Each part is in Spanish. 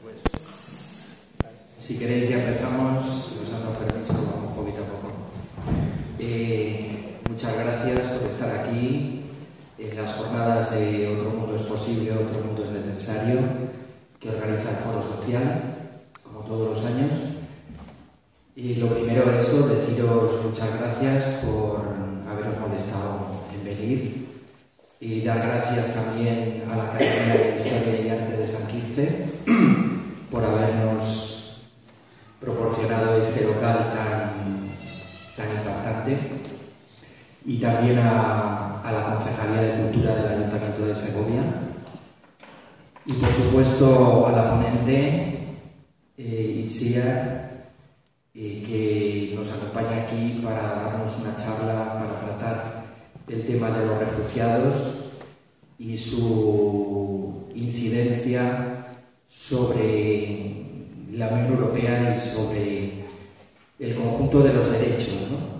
Pues, si queréis ya empezamos, si os han dado permiso, vamos poquito a poco. Muchas gracias por estar aquí en las jornadas de Otro Mundo es Posible, Otro Mundo es Necesario, que organiza el Foro Social, como todos los años. Y lo primero es eso, deciros muchas gracias por haberos molestado en venir y dar gracias también a la Academia de Historia y Arte de San Quirce por habernos proporcionado este local tan impactante, y también a la Concejalía de Cultura del Ayuntamiento de Segovia y por supuesto a la ponente Itziar, que nos acompaña aquí para darnos una charla para tratar el tema de los refugiados y su incidencia sobre la Unión Europea y sobre el conjunto de los derechos, ¿no?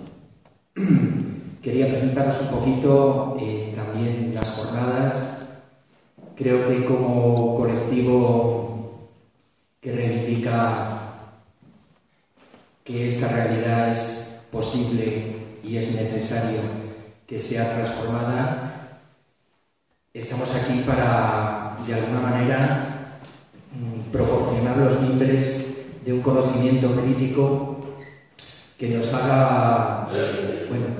Quería presentaros un poquito también las jornadas. Creo que como colectivo que reivindica que esta realidad es posible y es necesario que sea transformada, estamos aquí para, de alguna manera, proporcionar los mimbres de un conocimiento crítico que nos haga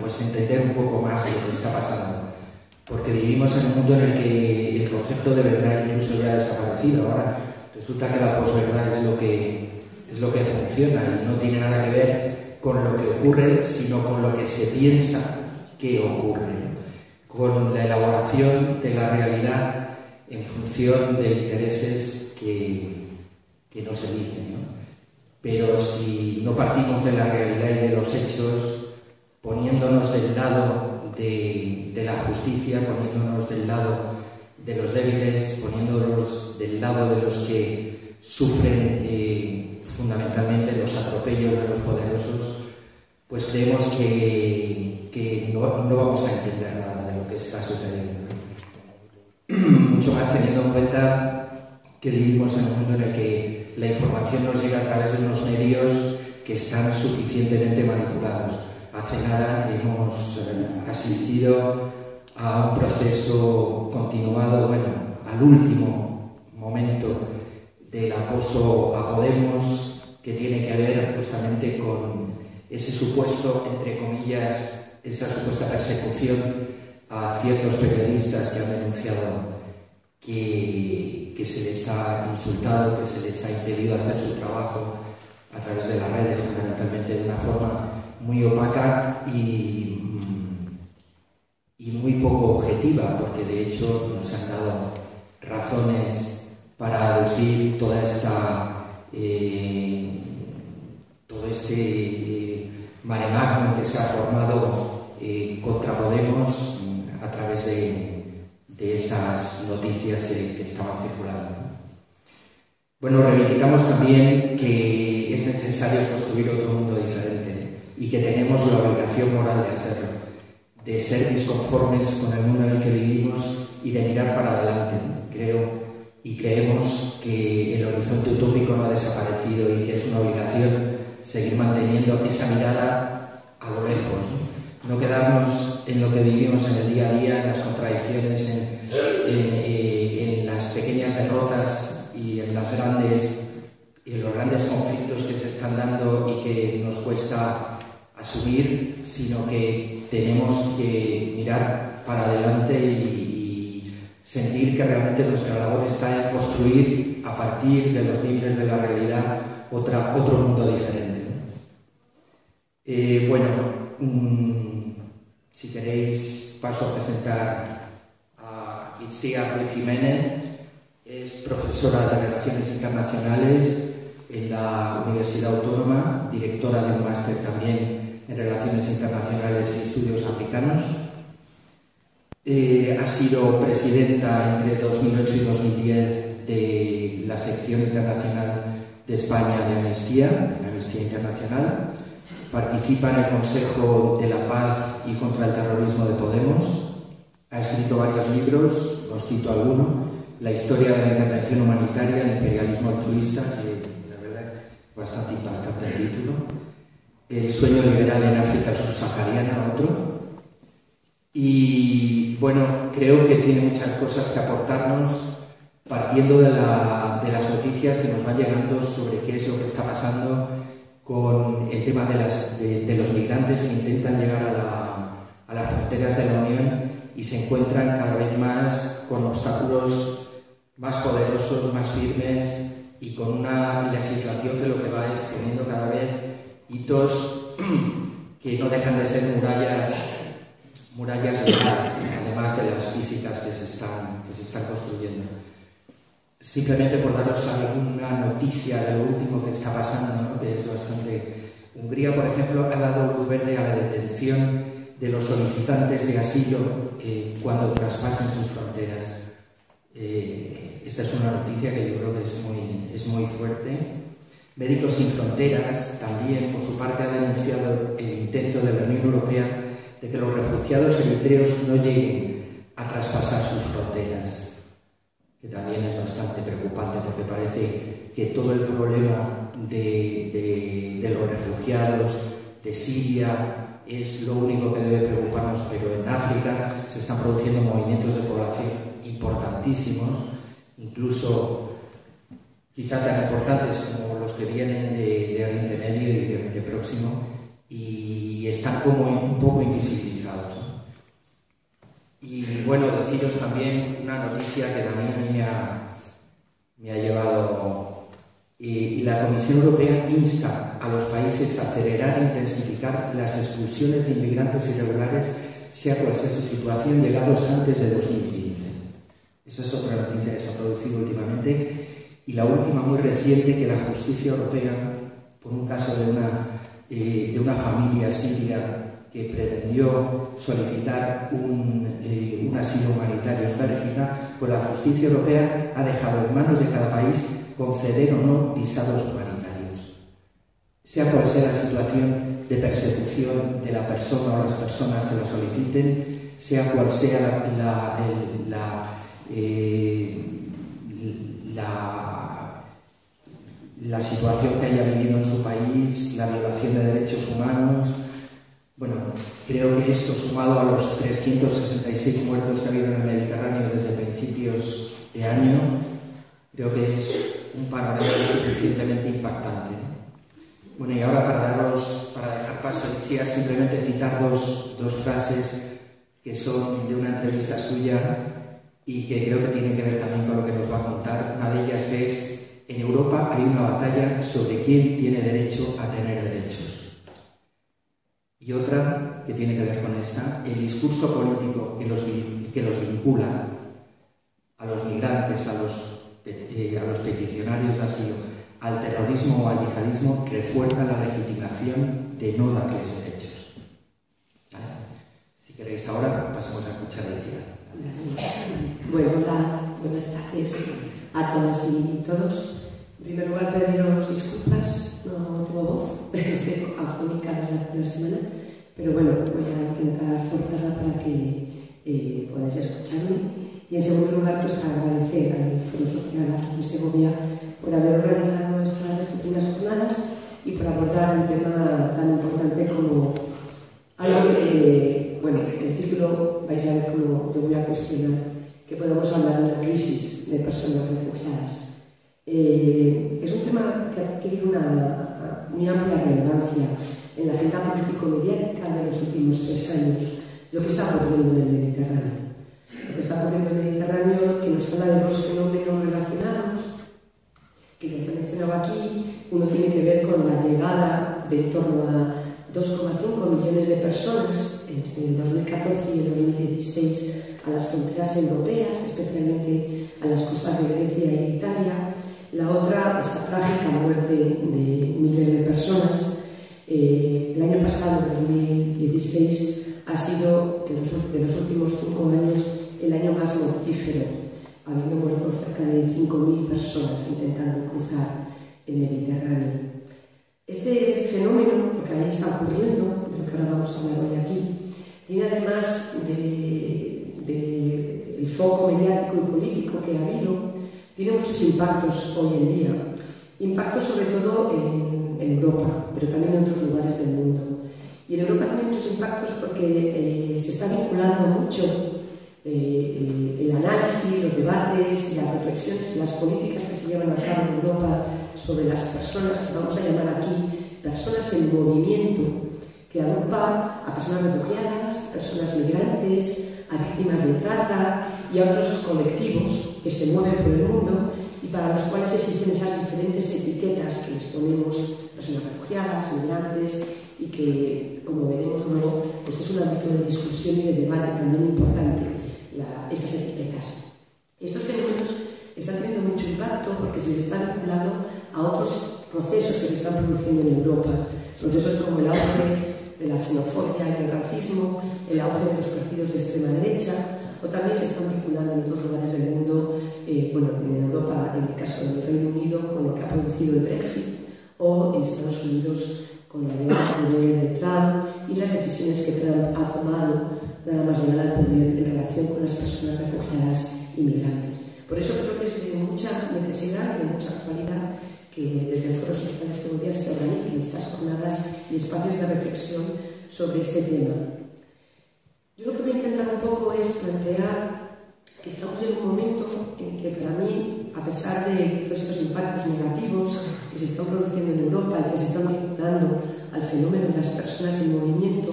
pues entender un poco más lo que está pasando. Porque vivimos en un mundo en el que el concepto de verdad incluso ya ha desaparecido. Ahora resulta que la posverdad es lo que funciona y no tiene nada que ver con lo que ocurre, sino con lo que se piensa que ocurre, con la elaboración de la realidad en función de intereses que no se dicen, ¿no? Pero si no partimos de la realidad y de los hechos, poniéndonos del lado de la justicia, poniéndonos del lado de los débiles, poniéndonos del lado de los que sufren fundamentalmente los atropellos de los poderosos, pues creemos que no vamos a entender nada de lo que está sucediendo. Mucho más teniendo en cuenta que vivimos en un mundo en el que la información nos llega a través de unos medios que están suficientemente manipulados. Hace nada hemos asistido a un proceso continuado, al último momento del acoso a Podemos, que tiene que ver justamente con ese supuesto, entre comillas, esa supuesta persecución a ciertos periodistas que han denunciado que se les ha insultado, que se les ha impedido hacer su trabajo a través de las redes, fundamentalmente de una forma muy opaca y muy poco objetiva, porque de hecho nos han dado razones para aducir todo este mare magnum que se ha formado contra Podemos a través de esas noticias que estaban circulando. Reivindicamos también que es necesario construir otro mundo diferente y que tenemos la obligación moral de hacerlo, de ser disconformes con el mundo en el que vivimos y de mirar para adelante. Creemos que el horizonte utópico no ha desaparecido y que es una obligación seguir manteniendo esa mirada a lo lejos, no quedarnos en lo que vivimos en el día a día, en las contradicciones, en las pequeñas derrotas y en los grandes conflictos que se están dando y que nos cuesta asumir, sino que tenemos que mirar para adelante y sentir que realmente nuestra labor está en construir a partir de los límites de la realidad otro mundo diferente. Si queréis paso a presentar a Itziar Ruiz Jiménez. Es profesora de Relaciones Internacionales en la Universidad Autónoma, directora de un máster también en Relaciones Internacionales y Estudios Africanos. Ha sido presidenta entre 2008 y 2010 de la sección internacional de España de Amnistía Internacional. Participa en el Consejo de la Paz y contra el Terrorismo de Podemos. Ha escrito varios libros, os cito alguno: la historia de la intervención humanitaria, el imperialismo altruista, que la verdad es bastante impactante el título, el sueño liberal en África subsahariana, otro. Y bueno, creo que tiene muchas cosas que aportarnos, partiendo de las noticias que nos van llegando sobre qué es lo que está pasando con el tema de los migrantes que intentan llegar a las fronteras de la Unión y se encuentran cada vez más con obstáculos más poderosos, más firmes y con una legislación que lo que va es poniendo cada vez hitos que no dejan de ser murallas legales, además de las físicas que se están construyendo. Simplemente por daros alguna noticia de lo último que está pasando, ¿no? Que es bastante... Hungría, por ejemplo, ha dado luz verde a la detención de los solicitantes de asilo cuando traspasen sus fronteras. Esta es una noticia que yo creo que es muy fuerte. Médicos Sin Fronteras también, por su parte, ha denunciado el intento de la Unión Europea de que los refugiados eritreos no lleguen a traspasar sus fronteras, que también es bastante preocupante porque parece que todo el problema de los refugiados de Siria es lo único que debe preocuparnos, pero en África se están produciendo movimientos de población importantísimos, incluso quizá tan importantes como los que vienen de Oriente Medio y de Oriente Próximo, y están como un poco invisibilizados, ¿no? Y bueno, deciros también una noticia que también a mí me ha llevado... Y la Comisión Europea insta a los países a acelerar e intensificar las expulsiones de inmigrantes irregulares, sea cual sea su situación, llegados antes de 2015. Esa es otra noticia que se ha producido últimamente. Y la última, muy reciente, que la justicia europea, por un caso de una familia siria que pretendió solicitar un asilo humanitario en Bélgica, pues la justicia europea ha dejado en manos de cada país conceder o no visados humanitarios. Sea cual sea la situación de persecución de la persona o las personas que la soliciten, sea cual sea la situación que haya vivido en su país, la violación de derechos humanos. Bueno, creo que esto, sumado a los 366 muertos que ha habido en el Mediterráneo desde principios de año, creo que es un panorama suficientemente impactante. Bueno, y ahora para dejar paso, decía simplemente citar dos frases que son de una entrevista suya y que creo que tienen que ver también con lo que nos va a contar. Una de ellas es: en Europa hay una batalla sobre quién tiene derecho a tener derechos. Y otra que tiene que ver con esta: el discurso político que los vincula a los migrantes, a los peticionarios de asilo, al terrorismo o al yihadismo, refuerza la legitimación de no darles derechos. ¿Vale? Si queréis ahora, pasamos a escuchar a Icía. Bueno, buenas tardes a todas y todos. En primer lugar, pediros disculpas, no tengo voz, estoy afónica desde la semana, pero bueno, voy a intentar forzarla para que podáis escucharme. Y en segundo lugar, pues agradecer al Foro Social aquí en Segovia por haber organizado estas distintas jornadas y por abordar un tema tan importante como algo que, bueno, el título vais a ver cómo yo voy a cuestionar, que podemos hablar de la crisis de personas refugiadas. Es un tema que ha adquirido una muy amplia relevancia en la agenda político-mediática de los últimos 3 años, lo que está ocurriendo en el Mediterráneo. Lo que está ocurriendo en el Mediterráneo, que nos habla de dos fenómenos relacionados, que ya se ha mencionado aquí. Uno tiene que ver con la llegada de en torno a 2,5 millones de personas entre el 2014 y el 2016 a las fronteras europeas, especialmente a las costas de Grecia e Italia. La otra, esa trágica muerte de miles de personas. El año pasado, 2016, ha sido, de los últimos 5 años, el año más mortífero, habiendo muerto cerca de 5.000 personas intentando cruzar el Mediterráneo. Este fenómeno, lo que ahí está ocurriendo, de lo que ahora vamos a hablar hoy aquí, tiene además de el foco mediático y político que ha habido tiene muchos impactos hoy en día. Impactos sobre todo en Europa, pero también en otros lugares del mundo. Y en Europa tiene muchos impactos porque se está vinculando mucho el análisis, los debates y las reflexiones, las políticas que se llevan a cabo en Europa sobre las personas, que vamos a llamar aquí personas en movimiento, que agrupa a personas refugiadas, personas migrantes, a víctimas de trata y a otros colectivos que se mueven por el mundo y para los cuales existen esas diferentes etiquetas que les ponemos, personas refugiadas, migrantes, y que, como veremos luego, pues es un ámbito de discusión y de debate también importante, esas etiquetas. Estos fenómenos están teniendo mucho impacto porque se les está vinculando a otros procesos que se están produciendo en Europa, procesos como el auge de la xenofobia y el racismo, el auge de los partidos de extrema derecha, o también se están vinculando en otros lugares del mundo, en Europa, en el caso del Reino Unido, con lo que ha producido el Brexit, o en Estados Unidos con la llegada al poder de Trump y las decisiones que Trump ha tomado nada más llegar al poder en relación con las personas refugiadas y migrantes. Por eso creo que es de mucha necesidad y de mucha actualidad que desde el Foro Social de Seguridad se organicen estas jornadas y espacios de reflexión sobre este tema. Yo lo que voy a intentar un poco es plantear que estamos en un momento en que para mí, a pesar de todos estos impactos negativos que se están produciendo en Europa y que se están vinculando al fenómeno de las personas en movimiento,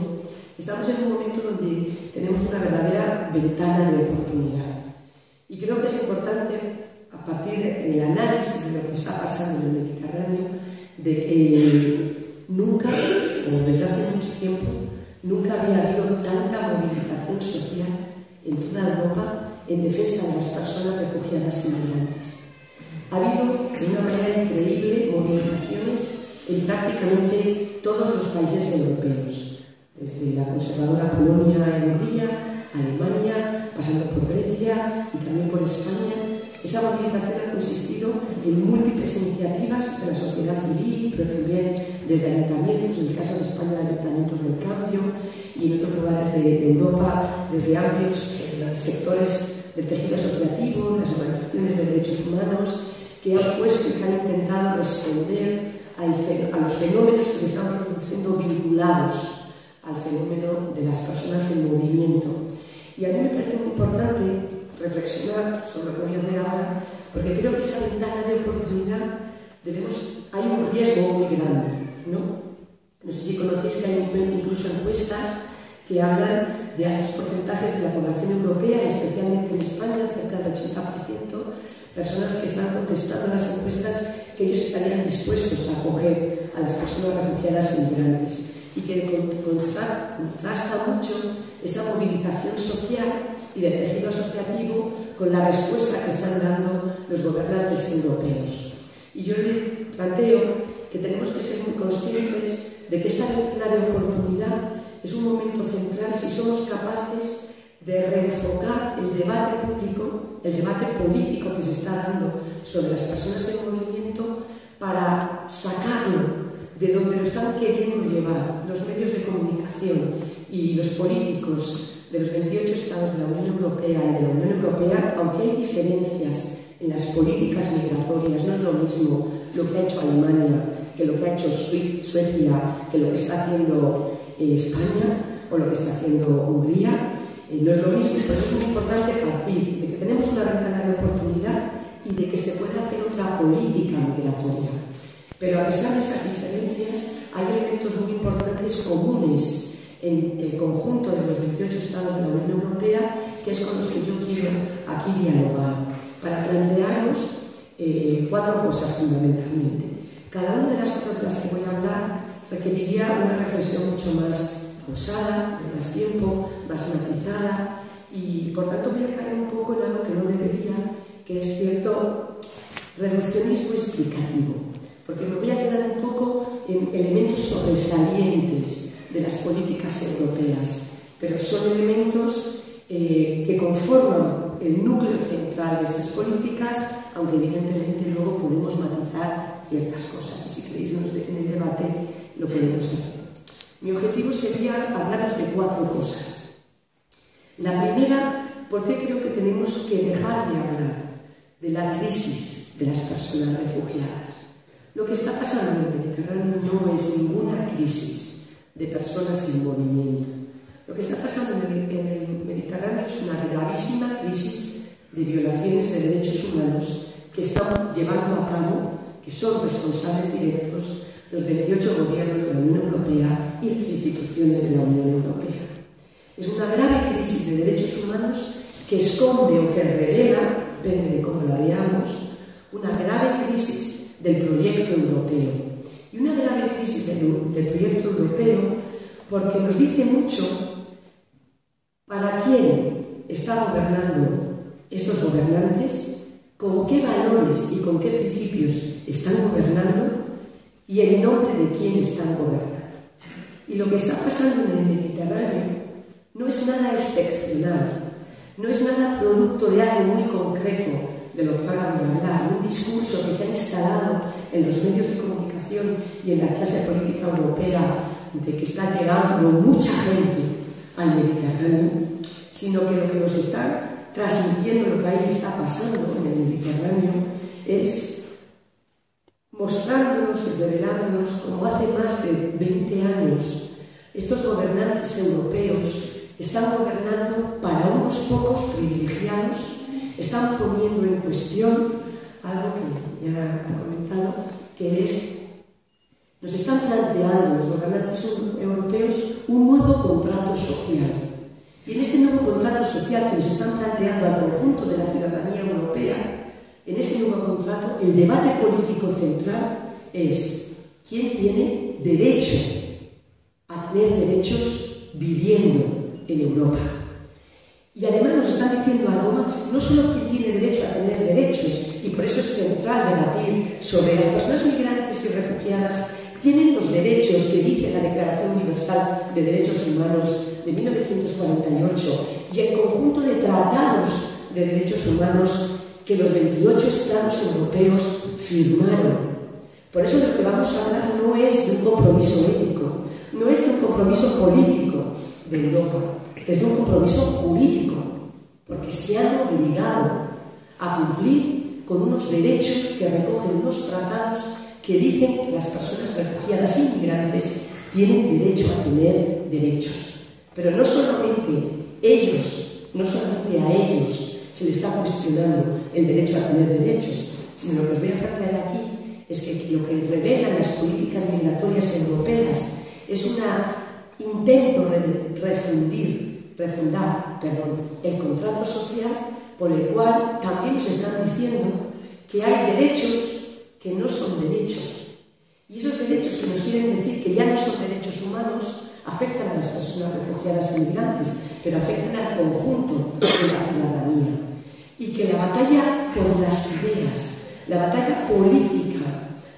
estamos en un momento donde tenemos una verdadera ventana de oportunidad. Y creo que es importante, a partir del análisis de lo que está pasando en el Mediterráneo, de que nunca, o desde hace mucho tiempo, nunca había habido tanta movilización social en toda Europa en defensa de las personas refugiadas y migrantes. Ha habido, de una manera increíble, movilizaciones en prácticamente todos los países europeos, desde la conservadora Polonia en Hungría, Alemania, pasando por Grecia y también por España. Esa movilización ha consistido en múltiples iniciativas desde la sociedad civil, pero también desde ayuntamientos, en el caso de España, de ayuntamientos del cambio, y en otros lugares de Europa, desde amplios sectores del tejido asociativo, de las organizaciones de derechos humanos, que han puesto y que han intentado responder a los fenómenos que se están produciendo vinculados al fenómeno de las personas en movimiento. Y a mí me parece muy importante reflexionar sobre lo que voy a hacer ahora, porque creo que esa ventana de oportunidad hay un riesgo muy grande, ¿no? No sé si conocéis que hay incluso encuestas que hablan de altos porcentajes de la población europea, especialmente en España, cerca del 80%, personas que están contestando a las encuestas que ellos estarían dispuestos a acoger a las personas refugiadas y migrantes, y que contrasta mucho esa movilización social y del tejido asociativo con la respuesta que están dando los gobernantes europeos. Y yo les planteo que tenemos que ser muy conscientes de que esta ventana de oportunidad es un momento central si somos capaces de reenfocar el debate público, el debate político que se está dando sobre las personas en movimiento, para sacarlo de donde lo están queriendo llevar los medios de comunicación y los políticos de los 28 estados de la Unión Europea y de la Unión Europea, aunque hay diferencias en las políticas migratorias, no es lo mismo lo que ha hecho Alemania que lo que ha hecho Suecia, que lo que está haciendo España o lo que está haciendo Hungría, no es lo mismo. Por eso es muy importante partir de que tenemos una ventana de oportunidad y de que se puede hacer otra política migratoria. Pero a pesar de esas diferencias, hay elementos muy importantes comunes en el conjunto de los 28 estados de la Unión Europea, que es con los que yo quiero aquí dialogar, para plantearos 4 cosas fundamentalmente. Cada una de las cosas de las que voy a hablar requeriría una reflexión mucho más pausada, de más tiempo, más matizada, y por tanto voy a caer un poco en algo que no debería, que es cierto reduccionismo explicativo, porque me voy a quedar un poco en elementos sobresalientes de las políticas europeas, pero son elementos que conforman el núcleo central de estas políticas, aunque evidentemente luego podemos matizar ciertas cosas, y si queréis en el debate lo podemos hacer. Mi objetivo sería hablaros de 4 cosas. La primera ¿Por qué creo que tenemos que dejar de hablar de la crisis de las personas refugiadas? Lo que está pasando en el Mediterráneo no es ninguna crisis de personas en movimiento. Lo que está pasando en el Mediterráneo es una gravísima crisis de violaciones de derechos humanos que están llevando a cabo, que son responsables directos los 28 gobiernos de la Unión Europea y las instituciones de la Unión Europea. Es una grave crisis de derechos humanos que esconde o que revela, depende de cómo la veamos, una grave crisis del proyecto europeo. Y una grave crisis del proyecto europeo porque nos dice mucho para quién están gobernando estos gobernantes, con qué valores y con qué principios están gobernando y en nombre de quién están gobernando. Y lo que está pasando en el Mediterráneo no es nada excepcional, no es nada producto de algo muy concreto de lo que ahora voy a hablar, un discurso que se ha instalado en los medios de comunicación y en la clase política europea de que está llegando mucha gente al Mediterráneo, sino que lo que nos está transmitiendo, lo que ahí está pasando en el Mediterráneo, es mostrándonos y revelándonos como hace más de 20 años estos gobernantes europeos están gobernando para unos pocos privilegiados, están poniendo en cuestión algo que ya ha comentado, que es, nos están planteando los gobernantes europeos un nuevo contrato social. Y en este nuevo contrato social que nos están planteando al conjunto de la ciudadanía europea, en ese nuevo contrato, el debate político central es ¿quién tiene derecho a tener derechos viviendo en Europa? Y además nos están diciendo algo más, no solo quién tiene derecho a tener derechos, y por eso es central debatir sobre las personas migrantes y refugiadas tienen los derechos que dice la Declaración Universal de Derechos Humanos de 1948 y el conjunto de tratados de derechos humanos que los 28 Estados europeos firmaron. Por eso de lo que vamos a hablar no es de un compromiso ético, no es de un compromiso político de Europa, es de un compromiso jurídico, porque se han obligado a cumplir con unos derechos que recogen unos tratados que dicen que las personas refugiadas y migrantes tienen derecho a tener derechos. Pero no solamente ellos, no solamente a ellos se les está cuestionando el derecho a tener derechos, sino lo que os voy a plantear aquí es que lo que revelan las políticas migratorias europeas es un intento de refundar el contrato social por el cual también nos están diciendo que hay derechos que no son derechos. Y esos derechos que nos quieren decir que ya no son derechos humanos afectan a las personas refugiadas y migrantes, pero afectan al conjunto de la ciudadanía. Y que la batalla por las ideas, la batalla política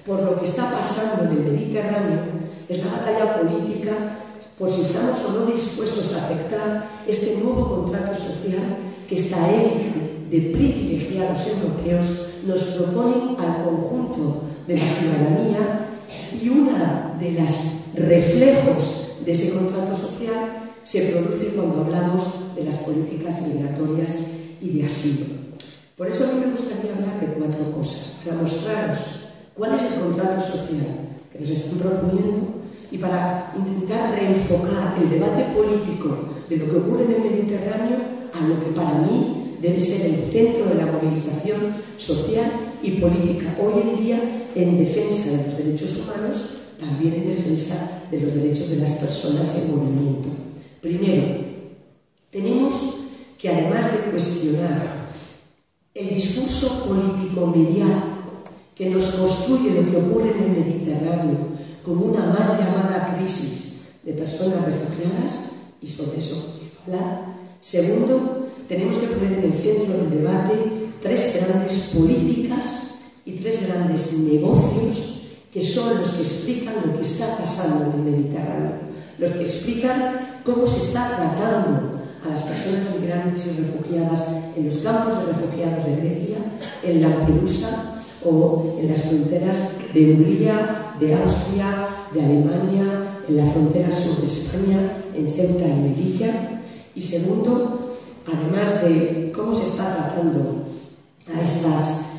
por lo que está pasando en el Mediterráneo, es la batalla política por si estamos o no dispuestos a aceptar este nuevo contrato social que esta élite de privilegiados europeos nos propone al conjunto de la ciudadanía, y una de las reflejos de ese contrato social se produce cuando hablamos de las políticas migratorias y de asilo. Por eso a mí me gustaría hablar de 4 cosas, para mostraros cuál es el contrato social que nos están proponiendo y para intentar reenfocar el debate político de lo que ocurre en el Mediterráneo a lo que para mí debe ser el centro de la movilización social y política hoy en día, en defensa de los derechos humanos, también en defensa de los derechos de las personas en movimiento. Primero, tenemos que, además de cuestionar el discurso político mediático que nos construye lo que ocurre en el Mediterráneo como una mal llamada crisis de personas refugiadas, y sobre eso hablar. Segundo, tenemos que poner en el centro del debate 3 grandes políticas y 3 grandes negocios que son los que explican lo que está pasando en el Mediterráneo, los que explican cómo se está tratando a las personas migrantes y refugiadas en los campos de refugiados de Grecia, en Lampedusa o en las fronteras de Hungría, de Austria, de Alemania, en la frontera sur de España, en Ceuta y Melilla. Y segundo, además de cómo se está tratando a estas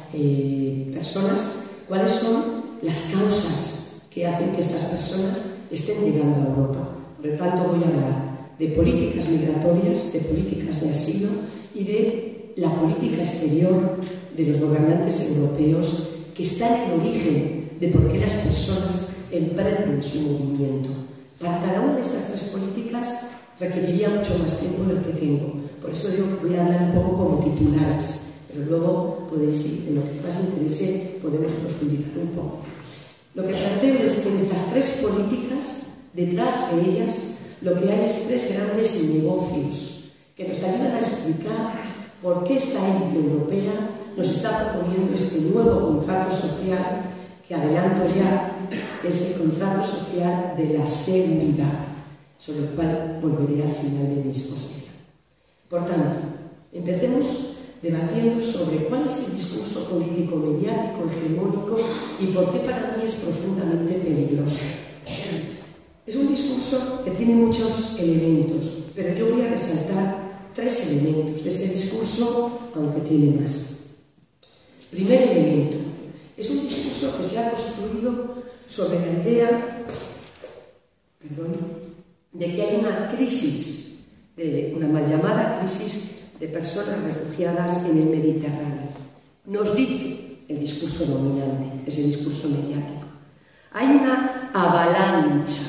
personas, cuáles son las causas que hacen que estas personas estén llegando a Europa. Por lo tanto, voy a hablar de políticas migratorias, de políticas de asilo y de la política exterior de los gobernantes europeos, que está en el origen de por qué las personas emprenden su movimiento. Para cada una de estas tres políticas requeriría mucho más tiempo del que tengo. Por eso digo que voy a hablar un poco como titulares, pero luego podéis, si en lo que más interese, podemos profundizar un poco. Lo que planteo es que en estas tres políticas, detrás de ellas, lo que hay es tres grandes negocios que nos ayudan a explicar por qué esta élite europea nos está proponiendo este nuevo contrato social, que adelanto ya, es el contrato social de la seguridad, sobre el cual volveré al final de mi exposición. Por tanto, empecemos debatiendo sobre cuál es el discurso político mediático hegemónico y por qué para mí es profundamente peligroso. Es un discurso que tiene muchos elementos, pero yo voy a resaltar tres elementos de ese discurso, aunque tiene más. Primer elemento, es un discurso que se ha construido sobre la idea, de que hay una crisis, una mal llamada crisis de personas refugiadas en el Mediterráneo. Nos dice el discurso dominante, ese discurso mediático. Hay una avalancha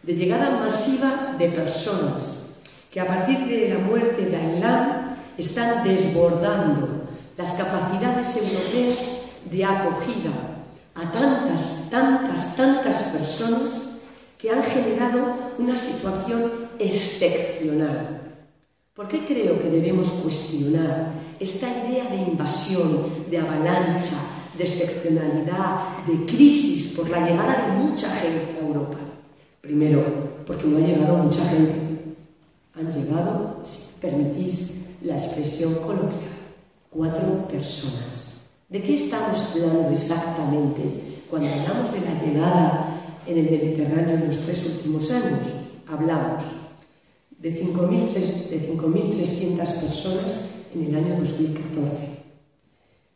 de llegada masiva de personas que a partir de la muerte de Aylán están desbordando las capacidades europeas de acogida a tantas personas que han generado una situación excepcional. ¿Por qué creo que debemos cuestionar esta idea de invasión, de avalancha, de excepcionalidad, de crisis por la llegada de mucha gente a Europa? Primero, porque no ha llegado mucha gente. Han llegado, si permitís la expresión coloquial, 4 personas. ¿De qué estamos hablando exactamente cuando hablamos de la llegada en el Mediterráneo en los 3 últimos años? Hablamos de 5.300 personas en el año 2014,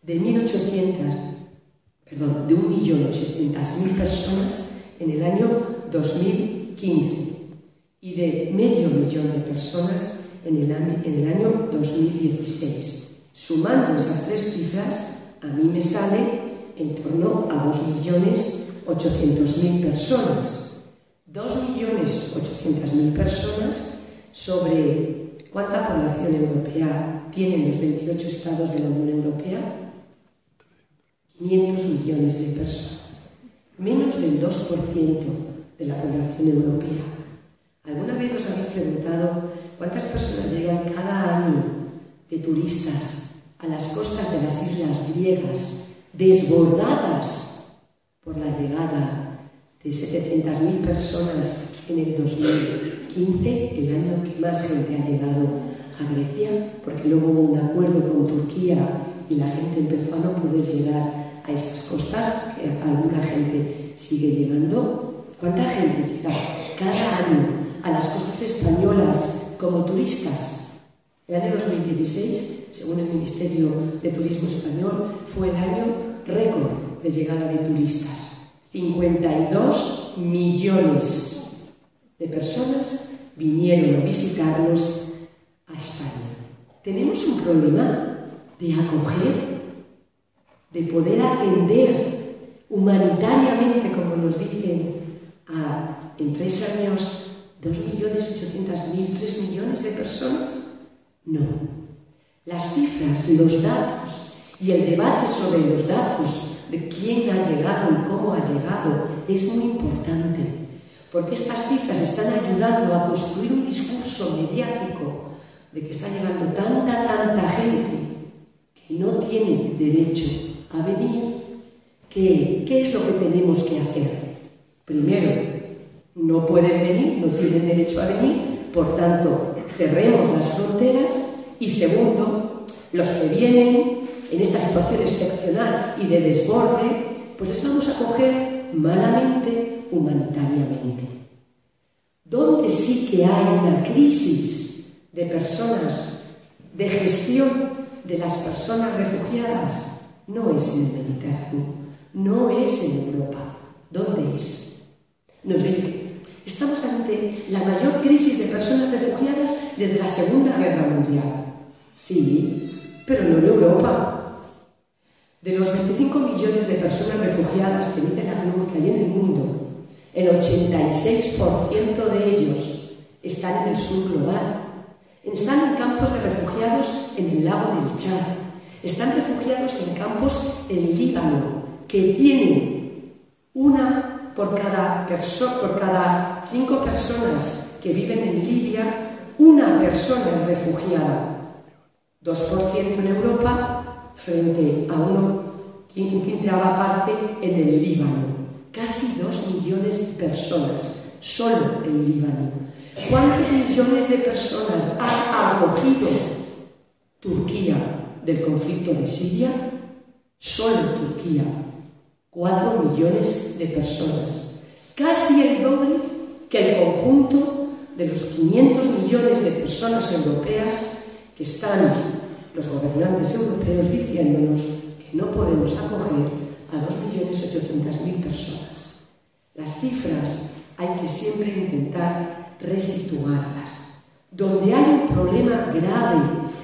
de 1.800.000 personas en el año 2015 y de 500.000 de personas en el año 2016. Sumando esas tres cifras, a mí me sale en torno a 2.800.000 personas. 2.800.000 personas sobre ¿cuánta población europea tienen los 28 estados de la Unión Europea? 500 millones de personas. Menos del 2% de la población europea. ¿Alguna vez os habéis preguntado cuántas personas llegan cada año de turistas a las costas de las islas griegas, desbordadas por la llegada de 700.000 personas en el 2015, el año que más gente ha llegado a Grecia, porque luego hubo un acuerdo con Turquía y la gente empezó a no poder llegar a esas costas, que alguna gente sigue llegando. ¿Cuánta gente llega cada año a las costas españolas como turistas? El año 2016, según el Ministerio de Turismo español, fue el año récord de llegada de turistas. 52 millones de personas vinieron a visitarnos a España. Tenemos un problema de acoger, de poder atender humanitariamente, como nos dicen, en 3 años 2.800.000, 3 millones de personas. No. Las cifras, los datos y el debate sobre los datos de quién ha llegado y cómo ha llegado es muy importante, porque estas cifras están ayudando a construir un discurso mediático de que está llegando tanta gente que no tiene derecho a venir. ¿Qué es lo que tenemos que hacer? Primero, no pueden venir, no tienen derecho a venir, por tanto, cerremos las fronteras. Y segundo, los que vienen en esta situación excepcional y de desborde, pues les vamos a acoger malamente, humanitariamente. Donde sí que hay una crisis de personas de gestión de las personas refugiadas no es en el Mediterráneo, no es en Europa. ¿Dónde es? Nos dice, estamos ante la mayor crisis de personas refugiadas desde la Segunda Guerra Mundial. Sí, pero no en Europa. De los 25 millones de personas refugiadas que dice la ACNUR que hay en el mundo, el 86% de ellos están en el sur global. Están en campos de refugiados en el lago del Chad. Están refugiados en campos en Líbano, que tienen una por cada 5 personas que viven en Libia, una persona refugiada. 2% en Europa frente a una quinceava parte en el Líbano. Casi 2 millones de personas solo en Líbano. ¿Cuántos millones de personas ha acogido Turquía del conflicto de Siria? Solo Turquía. 4 millones de personas. Casi el doble que el conjunto de los 500 millones de personas europeas que están los gobernantes europeos diciéndonos que no podemos acoger a 2.800.000 personas. Las cifras hay que siempre intentar resituarlas. Donde hay un problema grave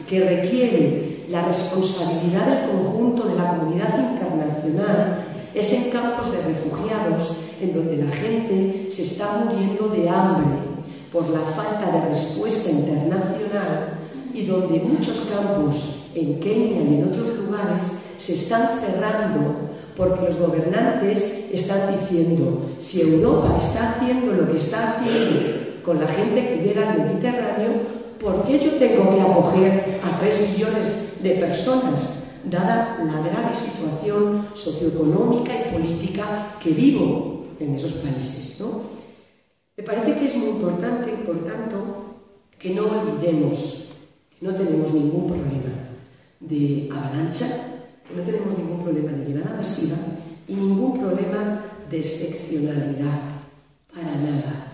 que requiere la responsabilidad del conjunto de la comunidad internacional es en campos de refugiados en donde la gente se está muriendo de hambre por la falta de respuesta internacional y donde muchos campos en Kenia y en otros lugares se están cerrando porque los gobernantes están diciendo, si Europa está haciendo lo que está haciendo con la gente que llega al Mediterráneo, ¿por qué yo tengo que acoger a 3 millones de personas, dada la grave situación socioeconómica y política que vivo en esos países, ¿no? Me parece que es muy importante, por tanto, que no olvidemos que no tenemos ningún problema de avalancha, que no tenemos ningún problema de llegada masiva y ningún problema de excepcionalidad, para nada.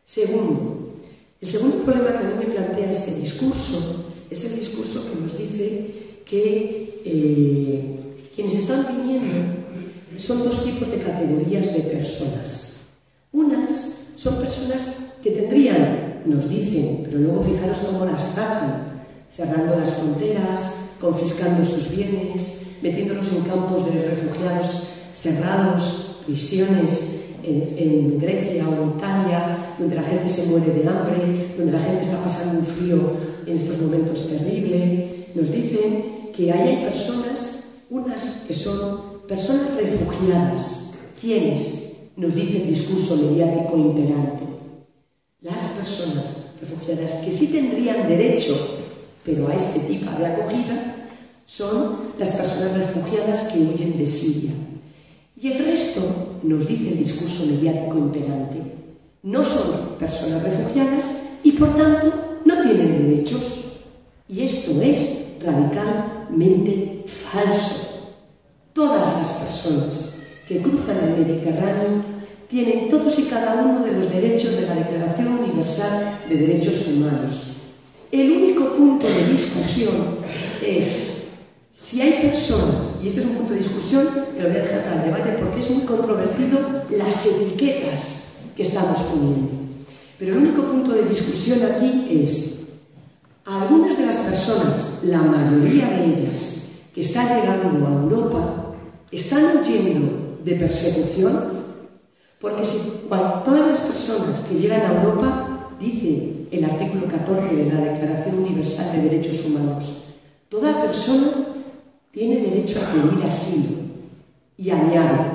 Segundo, el segundo problema que a mí me plantea este discurso es el discurso que nos dice que quienes están viniendo son 2 tipos de categorías de personas. Unas son personas que tendrían, nos dicen, pero luego fijaros cómo las tratan, cerrando las fronteras, confiscando sus bienes, metiéndolos en campos de refugiados cerrados, prisiones en Grecia o en Italia, donde la gente se muere de hambre, donde la gente está pasando un frío en estos momentos terrible. Nos dicen que ahí hay personas, unas que son personas refugiadas. ¿Quiénes? Nos dice el discurso mediático imperante. Las personas refugiadas que sí tendrían derecho, pero a este tipo de acogida, son las personas refugiadas que huyen de Siria. Y el resto, nos dice el discurso mediático imperante, no son personas refugiadas y por tanto no tienen derechos. Y esto es radicalmente falso. Todas las personas que cruzan el Mediterráneo tienen todos y cada uno de los derechos de la Declaración Universal de Derechos Humanos. El único punto de discusión es si hay personas, y este es un punto de discusión que lo voy a dejar para el debate porque es muy controvertido, las etiquetas que estamos poniendo. Pero el único punto de discusión aquí es algunas de las personas, la mayoría de ellas, que están llegando a Europa, están huyendo de persecución, porque si todas las personas que llegan a Europa, dice el artículo 14 de la Declaración Universal de Derechos Humanos, toda persona tiene derecho a pedir asilo y añade,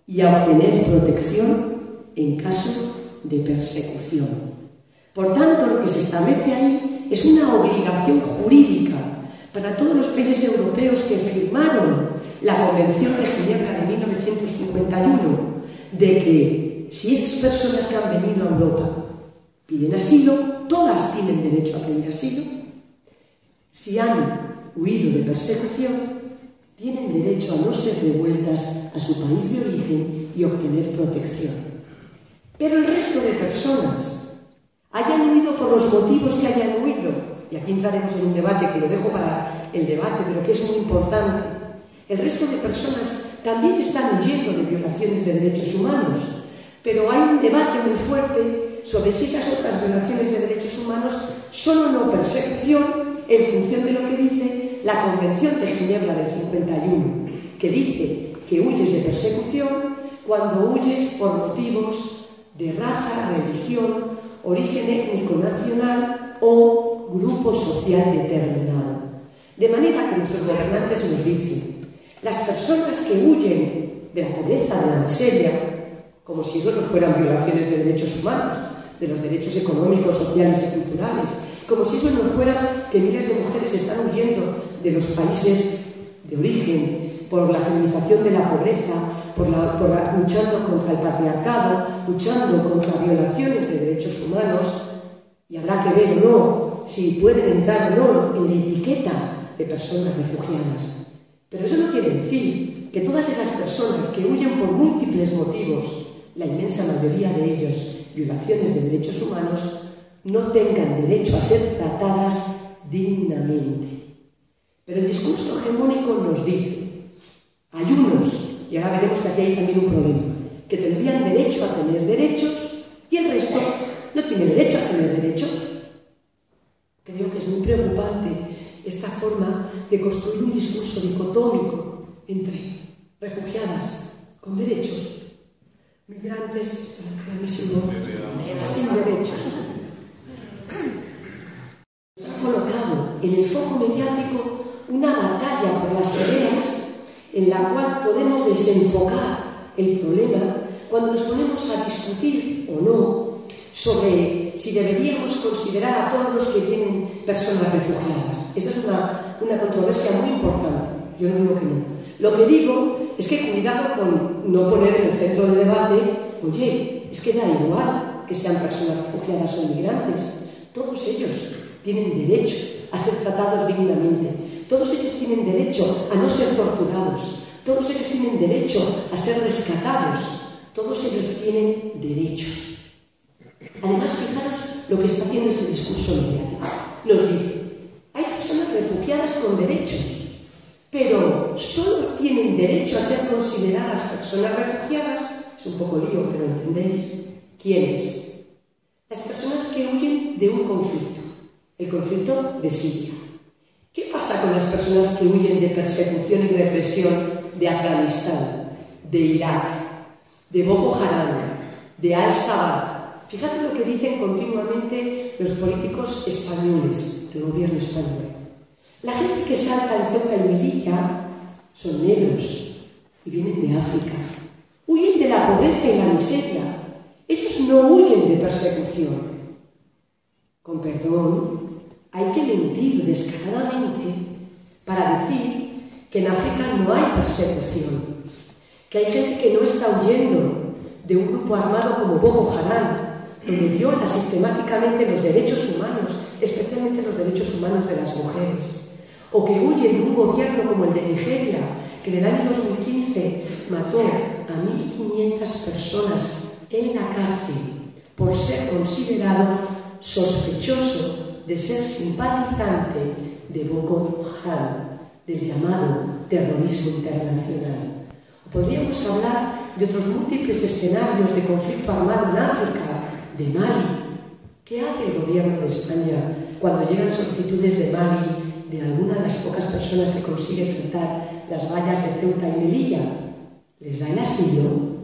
y a obtener protección en caso de persecución. Por tanto, lo que se establece ahí es una obligación jurídica para todos los países europeos que firmaron la Convención de Ginebra de 1951, de que si esas personas que han venido a Europa piden asilo, todas tienen derecho a pedir asilo. Si han huido de persecución, tienen derecho a no ser devueltas a su país de origen y obtener protección. Pero el resto de personas, hayan huido por los motivos que hayan huido, y aquí entraremos en un debate que lo dejo para el debate, pero que es muy importante, el resto de personas también están huyendo de violaciones de derechos humanos, pero hay un debate muy fuerte sobre si esas otras violaciones de derechos humanos son o no persecución en función de lo que dice la Convención de Ginebra del 51, que dice que huyes de persecución cuando huyes por motivos de raza, religión, origen étnico nacional o grupo social determinado. De manera que nuestros gobernantes nos dicen, las personas que huyen de la pobreza, de la miseria, como si eso no fueran violaciones de derechos humanos, de los derechos económicos, sociales y culturales, como si eso no fuera que miles de mujeres están huyendo de los países de origen por la feminización de la pobreza, luchando contra el patriarcado, luchando contra violaciones de derechos humanos, y habrá que ver o no si pueden entrar o no en la etiqueta de personas refugiadas. Pero eso no quiere decir que todas esas personas que huyen por múltiples motivos, la inmensa mayoría de ellos violaciones de derechos humanos, no tengan derecho a ser tratadas dignamente. Pero el discurso hegemónico nos dice, hay unos, y ahora veremos que aquí hay también un problema, que tendrían derecho a tener derechos y el resto no tiene derecho a tener derechos. Creo que es muy preocupante esta forma de construir un discurso dicotómico entre refugiadas con derechos, migrantes sin derechos. Se ha colocado en el foco mediático una batalla por las ideas en la cual podemos desenfocar el problema cuando nos ponemos a discutir o no sobre si deberíamos considerar a todos los que vienen personas refugiadas. Esta es una controversia muy importante. Yo no digo que no. Lo que digo es que cuidado con no poner en el centro del debate, oye, es que da igual que sean personas refugiadas o inmigrantes. Todos ellos tienen derecho a ser tratados dignamente. Todos ellos tienen derecho a no ser torturados. Todos ellos tienen derecho a ser rescatados. Todos ellos tienen derechos. Además, fijaros lo que está haciendo este discurso mediático. Nos dice, hay personas refugiadas con derechos, pero solo tienen derecho a ser consideradas personas refugiadas, es un poco lío, pero entendéis, ¿quiénes? Las personas que huyen de un conflicto, el conflicto de Siria. ¿Qué pasa con las personas que huyen de persecución y represión de Afganistán, de Irak, de Boko Haram, de Al-Shabaab? Fíjate lo que dicen continuamente los políticos españoles, del gobierno español. La gente que salta en Ceuta y Melilla son negros y vienen de África. Huyen de la pobreza y la miseria. Ellos no huyen de persecución. Con perdón, hay que mentir descaradamente para decir que en África no hay persecución, que hay gente que no está huyendo de un grupo armado como Boko Haram, donde viola sistemáticamente los derechos humanos, especialmente los derechos humanos de las mujeres, o que huye de un gobierno como el de Nigeria, que en el año 2015 mató a 1.500 personas en la cárcel por ser considerado sospechoso de ser simpatizante de Boko Haram, del llamado terrorismo internacional. O podríamos hablar de otros múltiples escenarios de conflicto armado en África, de Mali. ¿Qué hace el gobierno de España cuando llegan solicitudes de Mali de alguna de las pocas personas que consigue saltar las vallas de Ceuta y Melilla? ¿Les da el asilo?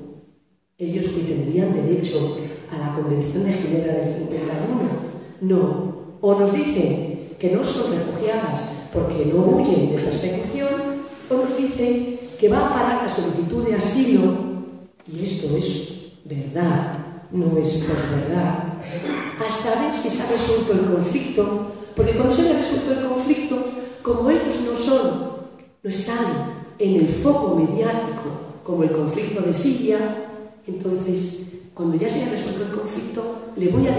Ellos que tendrían derecho a la Convención de Ginebra del 51. No. O nos dicen que no son refugiadas porque no huyen de persecución, o nos dicen que va a parar la solicitud de asilo, y esto es verdad, no es posverdad, hasta ver si se ha resuelto el conflicto, porque cuando se ha resuelto el conflicto, como ellos no están en el foco mediático como el conflicto de Siria, entonces, cuando ya se haya resuelto el conflicto, le voy a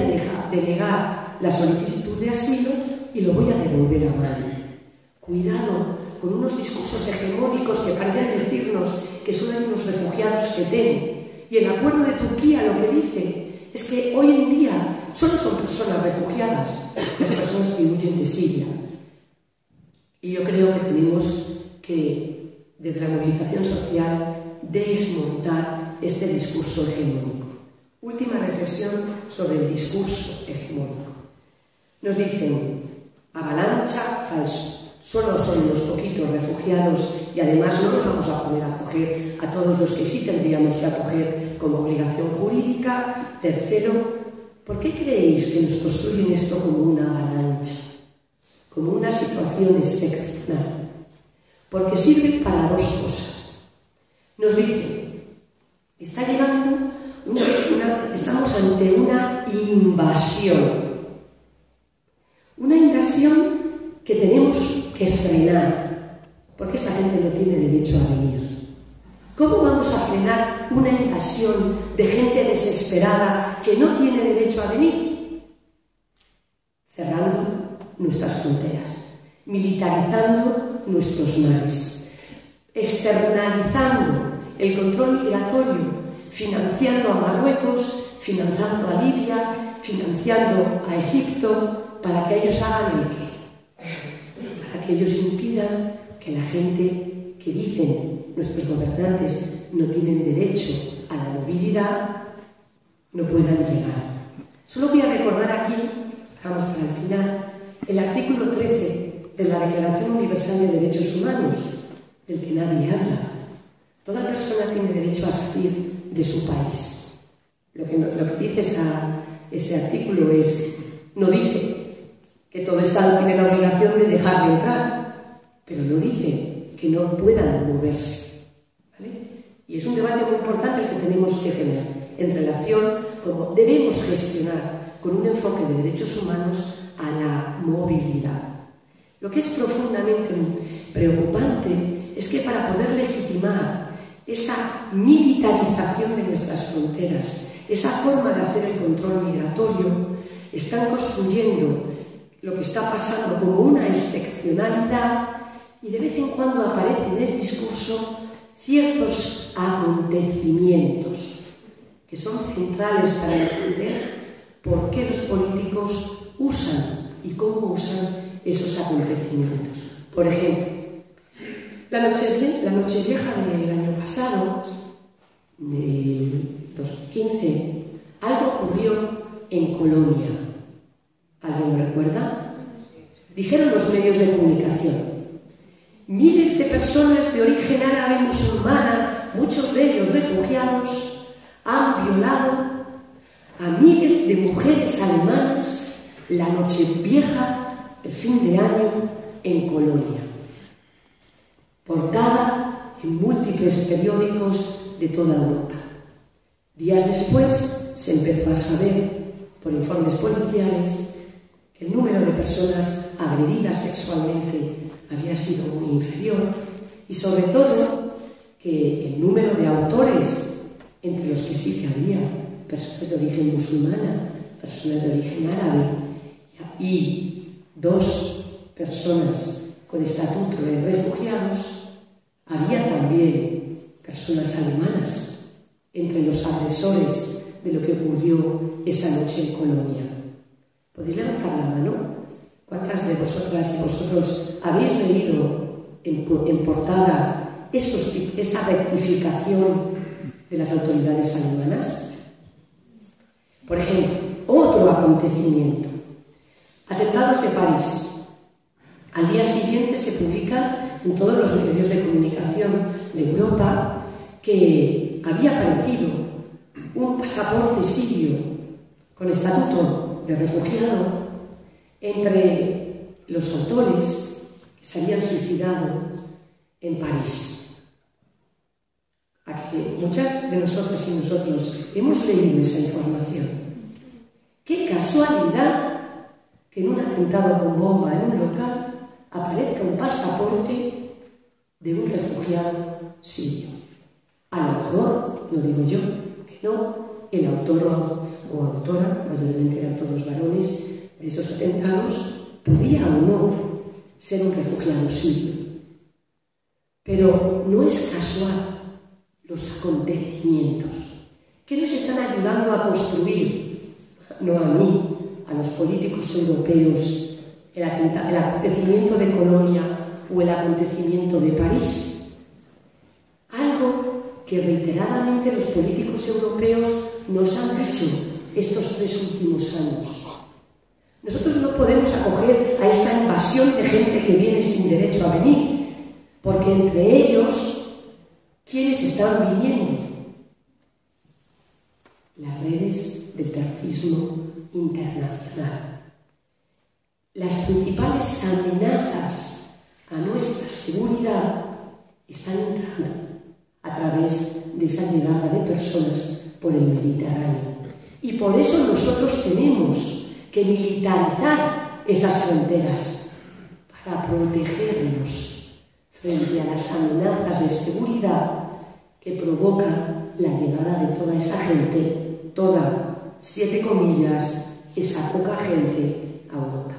denegar la solicitud de asilo y lo voy a devolver a Mali. Cuidado con unos discursos hegemónicos que parecen decirnos que son unos refugiados que tienen. Y el acuerdo de Turquía lo que dice es que hoy en día solo son personas refugiadas, las personas que huyen de Siria. Y yo creo que tenemos que, desde la movilización social, desmontar este discurso hegemónico. Última reflexión sobre el discurso hegemónico. Nos dicen, avalancha, falso. Solo son unos poquitos refugiados y además no nos vamos a poder acoger a todos los que sí tendríamos que acoger como obligación jurídica. Tercero, ¿por qué creéis que nos construyen esto como una avalancha? Como una situación excepcional. Porque sirve para dos cosas. Nos dicen, está llegando, estamos ante una invasión. Una invasión que tenemos que frenar, porque esta gente no tiene derecho a venir. ¿Cómo vamos a frenar una invasión de gente desesperada que no tiene derecho a venir? Cerrando nuestras fronteras, militarizando nuestros mares, externalizando el control migratorio, financiando a Marruecos, financiando a Libia, financiando a Egipto, para que ellos hagan el qué. Para que ellos impidan que la gente que dicen nuestros gobernantes no tienen derecho a la movilidad, no puedan llegar. Solo voy a recordar aquí, vamos para el final, el artículo 13 de la Declaración Universal de Derechos Humanos, del que nadie habla. Toda persona tiene derecho a salir de su país. Lo que dice ese artículo es, no dice que todo Estado tiene la obligación de dejar de entrar, pero no dice que no puedan moverse. ¿Vale? Y es un debate muy importante el que tenemos que tener en relación a cómo debemos gestionar con un enfoque de derechos humanos a la movilidad. Lo que es profundamente preocupante es que para poder legitimar esa militarización de nuestras fronteras, esa forma de hacer el control migratorio, están construyendo lo que está pasando como una excepcionalidad y de vez en cuando aparece en el discurso ciertos acontecimientos que son centrales para entender por qué los políticos usan y cómo usan esos acontecimientos. Por ejemplo, la Nochevieja del año pasado, del 2015, algo ocurrió en Colombia. ¿Alguien lo recuerda? Dijeron los medios de comunicación. Miles de personas de origen árabe musulmana, muchos de ellos refugiados, han violado a miles de mujeres alemanas la Nochevieja, el fin de año, en Colonia. Portada en múltiples periódicos de toda Europa. Días después se empezó a saber, por informes policiales, que el número de personas agredidas sexualmente había sido muy inferior y sobre todo que el número de autores, entre los que sí que había personas de origen musulmana, personas de origen árabe y 2 personas con estatuto de refugiados, había también personas alemanas entre los agresores de lo que ocurrió esa noche en Colonia. ¿Podéis levantar la mano? ¿Cuántas de vosotras y vosotros habéis leído en portada esa rectificación de las autoridades alemanas? Por ejemplo, otro acontecimiento. Atentados de París. Al día siguiente se publica en todos los medios de comunicación de Europa que había aparecido un pasaporte sirio con estatuto de refugiado entre los autores que se habían suicidado en París. Aquí muchas de nosotras y nosotros hemos leído esa información. ¡Qué casualidad que en un atentado con bomba en un local aparezca un pasaporte de un refugiado sirio! A lo mejor, no digo yo, que no, el autor o autora, mayormente eran todos varones, de esos atentados, podía o no ser un refugiado sirio. Pero no es casual los acontecimientos que nos están ayudando a construir no a mí, a los políticos europeos, el acontecimiento de Colonia o el acontecimiento de París. Algo que reiteradamente los políticos europeos nos han dicho estos 3 últimos años. Nosotros no podemos acoger a esta invasión de gente que viene sin derecho a venir, porque entre ellos, ¿quiénes están viniendo? Las redes del terrorismo internacional. Las principales amenazas a nuestra seguridad están entrando a través de esa llegada de personas por el Mediterráneo. Y por eso nosotros tenemos que militarizar esas fronteras para protegernos frente a las amenazas de seguridad que provoca la llegada de toda esa gente, toda, 7 comillas, esa poca gente a Europa.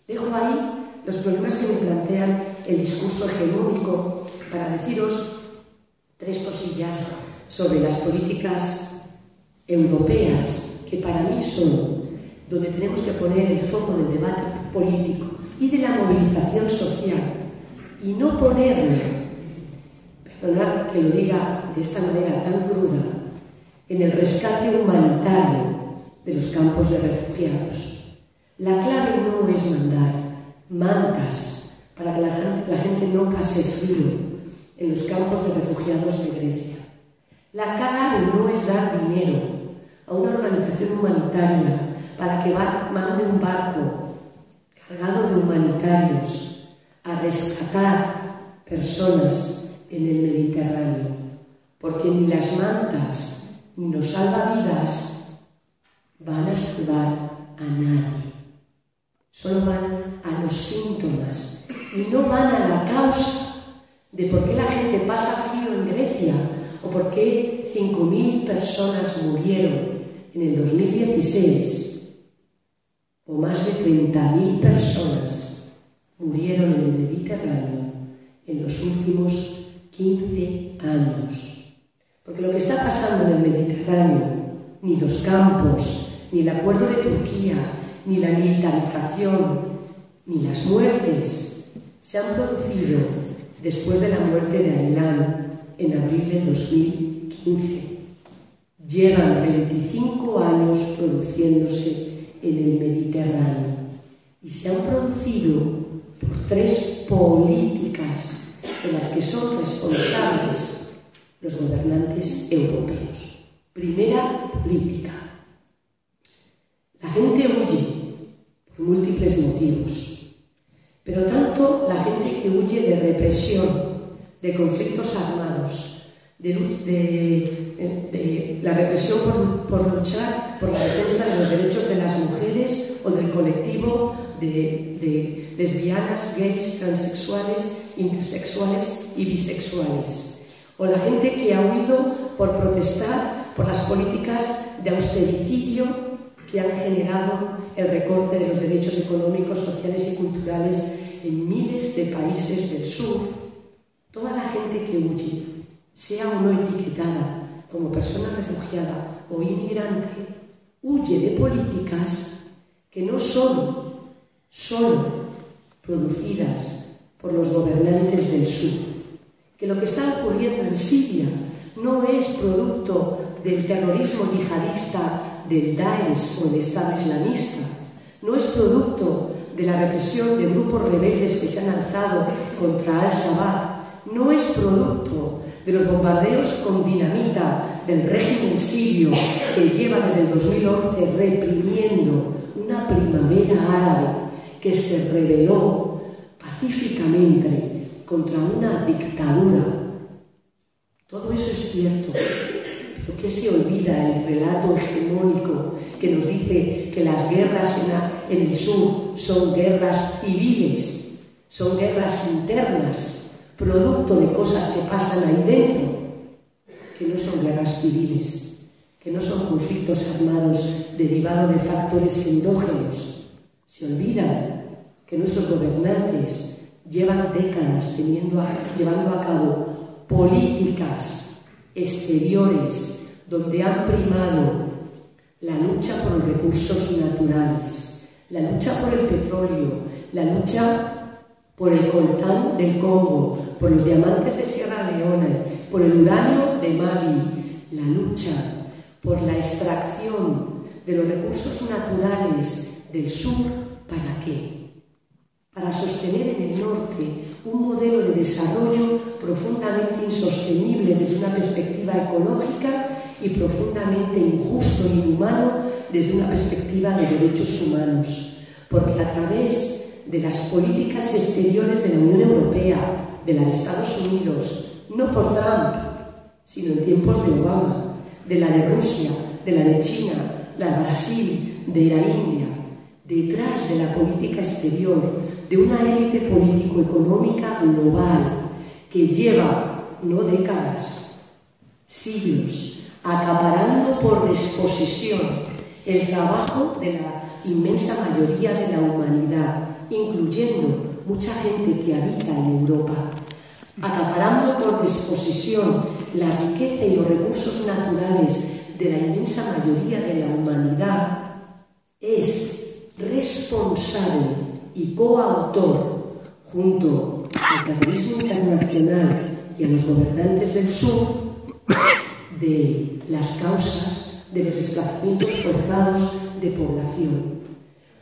Dejo ahí los problemas que me plantean el discurso hegemónico para deciros 3 cosillas sobre las políticas europeas que para mí son donde tenemos que poner el foco del debate político y de la movilización social y no ponerlo, perdonad que lo diga de esta manera tan cruda, en el rescate humanitario de los campos de refugiados. La clave no es mandar mantas para que la gente no pase frío en los campos de refugiados de Grecia. La clave no es dar dinero a una organización humanitaria para que mande un barco cargado de humanitarios a rescatar personas en el Mediterráneo, porque ni las mantas ni los salvavidas van a salvar a nadie. Solo van a los síntomas y no van a la causa de por qué la gente pasa frío en Grecia o por qué 5.000 personas murieron en el 2016 o más de 30.000 personas murieron en el Mediterráneo en los últimos 15 años. Porque lo que está pasando en el Mediterráneo, ni los campos, ni el acuerdo de Turquía, ni la militarización, ni las muertes, se han producido después de la muerte de Ailán en abril del 2015. Llevan 25 años produciéndose en el Mediterráneo y se han producido por 3 políticas de las que son responsables los gobernantes europeos. Primera política. La gente huye por múltiples motivos, pero tanto la gente que huye de represión, de conflictos armados, de la represión por luchar por la defensa de los derechos de las mujeres o del colectivo de lesbianas, gays, transexuales, intersexuales y bisexuales. O la gente que ha huido por protestar por las políticas de austericidio que han generado el recorte de los derechos económicos, sociales y culturales en miles de países del sur. Toda la gente que huye, sea o no etiquetada como persona refugiada o inmigrante, huye de políticas que no son solo producidas por los gobernantes del sur, que lo que está ocurriendo en Siria no es producto del terrorismo yihadista del Daesh o del Estado islamista, no es producto de la represión de grupos rebeldes que se han alzado contra Al-Shabaab, no es producto de los bombardeos con dinamita del régimen sirio que lleva desde el 2011 reprimiendo una primavera árabe que se rebeló pacíficamente contra una dictadura. Todo eso es cierto, pero ¿qué se olvida el relato hegemónico que nos dice que las guerras en el sur son guerras civiles, son guerras internas, producto de cosas que pasan ahí dentro, que no son guerras civiles, que no son conflictos armados derivados de factores endógenos? Se olvidan que nuestros gobernantes llevan décadas llevando a cabo políticas exteriores donde han primado la lucha por los recursos naturales, la lucha por el petróleo, la lucha por el coltán del Congo, por los diamantes de Sierra Leone, por el uranio de Mali, la lucha por la extracción de los recursos naturales del sur, ¿para qué? Para sostener en el norte un modelo de desarrollo profundamente insostenible desde una perspectiva ecológica y profundamente injusto e inhumano desde una perspectiva de derechos humanos. Porque a través de las políticas exteriores de la Unión Europea, de la de Estados Unidos, no por Trump, sino en tiempos de Obama, de la de Rusia, de la de China, la de Brasil, de la India, detrás de la política exterior, de una élite político-económica global que lleva, no décadas, siglos, acaparando por desposesión el trabajo de la inmensa mayoría de la humanidad, incluyendo mucha gente que habita en Europa, acaparando por desposesión la riqueza y los recursos naturales de la inmensa mayoría de la humanidad, es responsable y coautor, junto al terrorismo internacional y a los gobernantes del sur, de las causas de los desplazamientos forzados de población.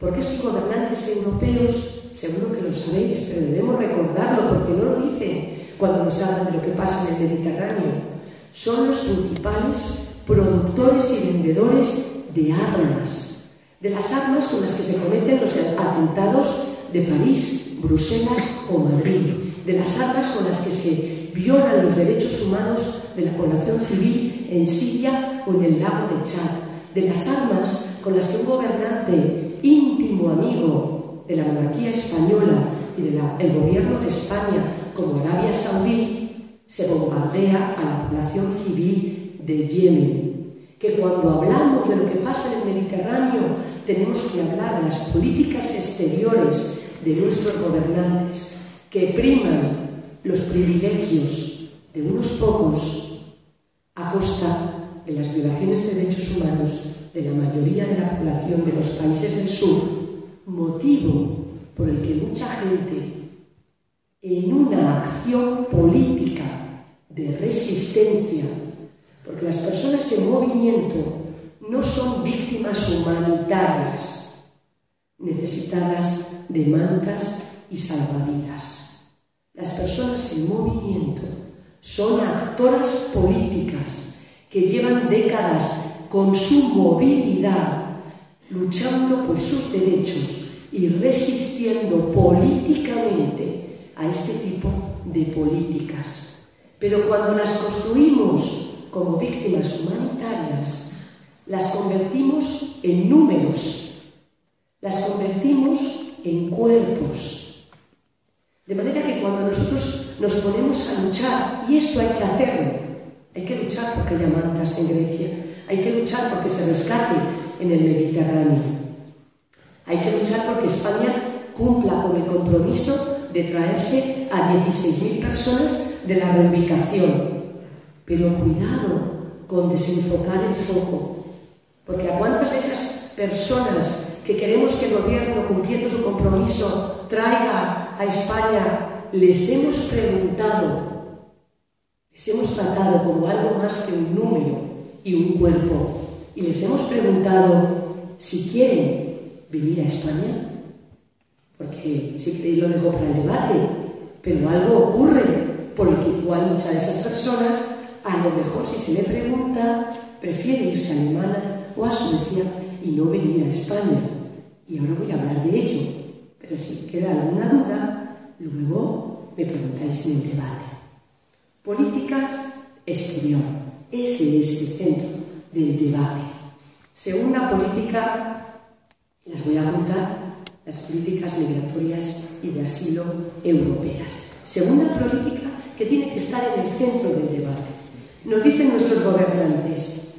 Porque estos gobernantes europeos, seguro que lo sabéis, pero debemos recordarlo porque no lo dicen cuando nos hablan de lo que pasa en el Mediterráneo, son los principales productores y vendedores de armas. De las armas con las que se cometen los atentados de París, Bruselas o Madrid, de las armas con las que se violan los derechos humanos de la población civil en Siria o en el lago de Chad, de las armas con las que un gobernante íntimo amigo de la monarquía española y del gobierno de España, como Arabia Saudí, se bombardea a la población civil de Yemen. Que cuando hablamos de lo que pasa en el Mediterráneo tenemos que hablar de las políticas exteriores de nuestros gobernantes que priman los privilegios de unos pocos a costa de las violaciones de derechos humanos de la mayoría de la población de los países del sur, motivo por el que mucha gente en una acción política de resistencia, porque las personas en movimiento no son víctimas humanitarias necesitadas de mantas y salvavidas. Las personas en movimiento son actoras políticas que llevan décadas con su movilidad luchando por sus derechos y resistiendo políticamente a este tipo de políticas. Pero cuando las construimos como víctimas humanitarias, las convertimos en números, las convertimos en cuerpos. De manera que cuando nosotros nos ponemos a luchar, y esto hay que luchar porque haya mantas en Grecia, hay que luchar porque se rescate en el Mediterráneo, hay que luchar porque España cumpla con el compromiso de traerse a 16.000 personas de la reubicación. Pero cuidado con desenfocar el foco, porque a cuántas de esas personas que queremos que el gobierno, cumpliendo su compromiso, traiga a España, les hemos preguntado, les hemos tratado como algo más que un número y un cuerpo, y les hemos preguntado si quieren venir a España, porque si queréis lo dejo para el debate, pero algo ocurre por el que igual muchas de esas personas, a lo mejor si se le pregunta, prefiere irse a Alemania o a Suecia y no venir a España. Y ahora voy a hablar de ello, pero si queda alguna duda, luego me preguntáis en el debate. Políticas exterior, ese es el centro del debate. Segunda política, las voy a juntar, las políticas migratorias y de asilo europeas. Segunda política que tiene que estar en el centro del debate. Nos dicen nuestros gobernantes,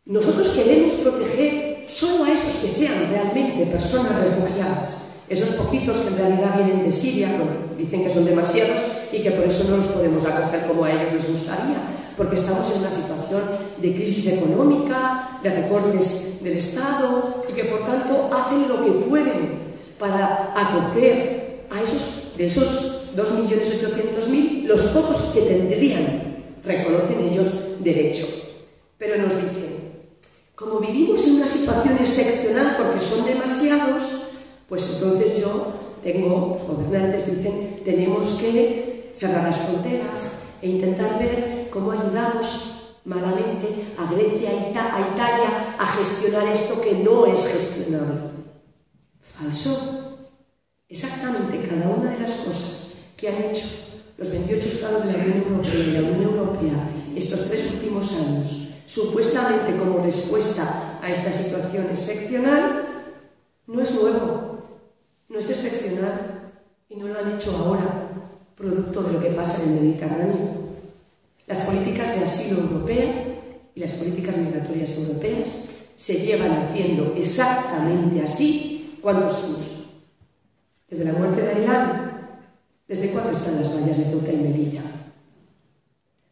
nosotros queremos proteger solo a esos que sean realmente personas refugiadas. Esos poquitos que en realidad vienen de Siria, bueno, dicen que son demasiados y que por eso no los podemos acoger como a ellos les gustaría, porque estamos en una situación de crisis económica, de recortes del Estado, y que por tanto hacen lo que pueden para acoger a de esos 2.800.000, los pocos que tendrían, reconocen ellos, derecho. Pero nos dicen, como vivimos en una situación excepcional porque son demasiados, pues entonces los gobernantes dicen, tenemos que cerrar las fronteras e intentar ver cómo ayudamos malamente a Grecia, a Italia, a gestionar esto que no es gestionable. Falso. Exactamente cada una de las cosas que han hecho los 28 estados de la Unión Europea y la Unión Europea estos 3 últimos años, supuestamente como respuesta a esta situación excepcional, no es nuevo, no es excepcional y no lo han hecho ahora, producto de lo que pasa en el Mediterráneo. Las políticas de asilo europea y las políticas migratorias europeas se llevan haciendo exactamente así. ¿Cuántos años? Desde la muerte de Ailán. ¿Desde cuándo están las vallas de Ceuta y Melilla?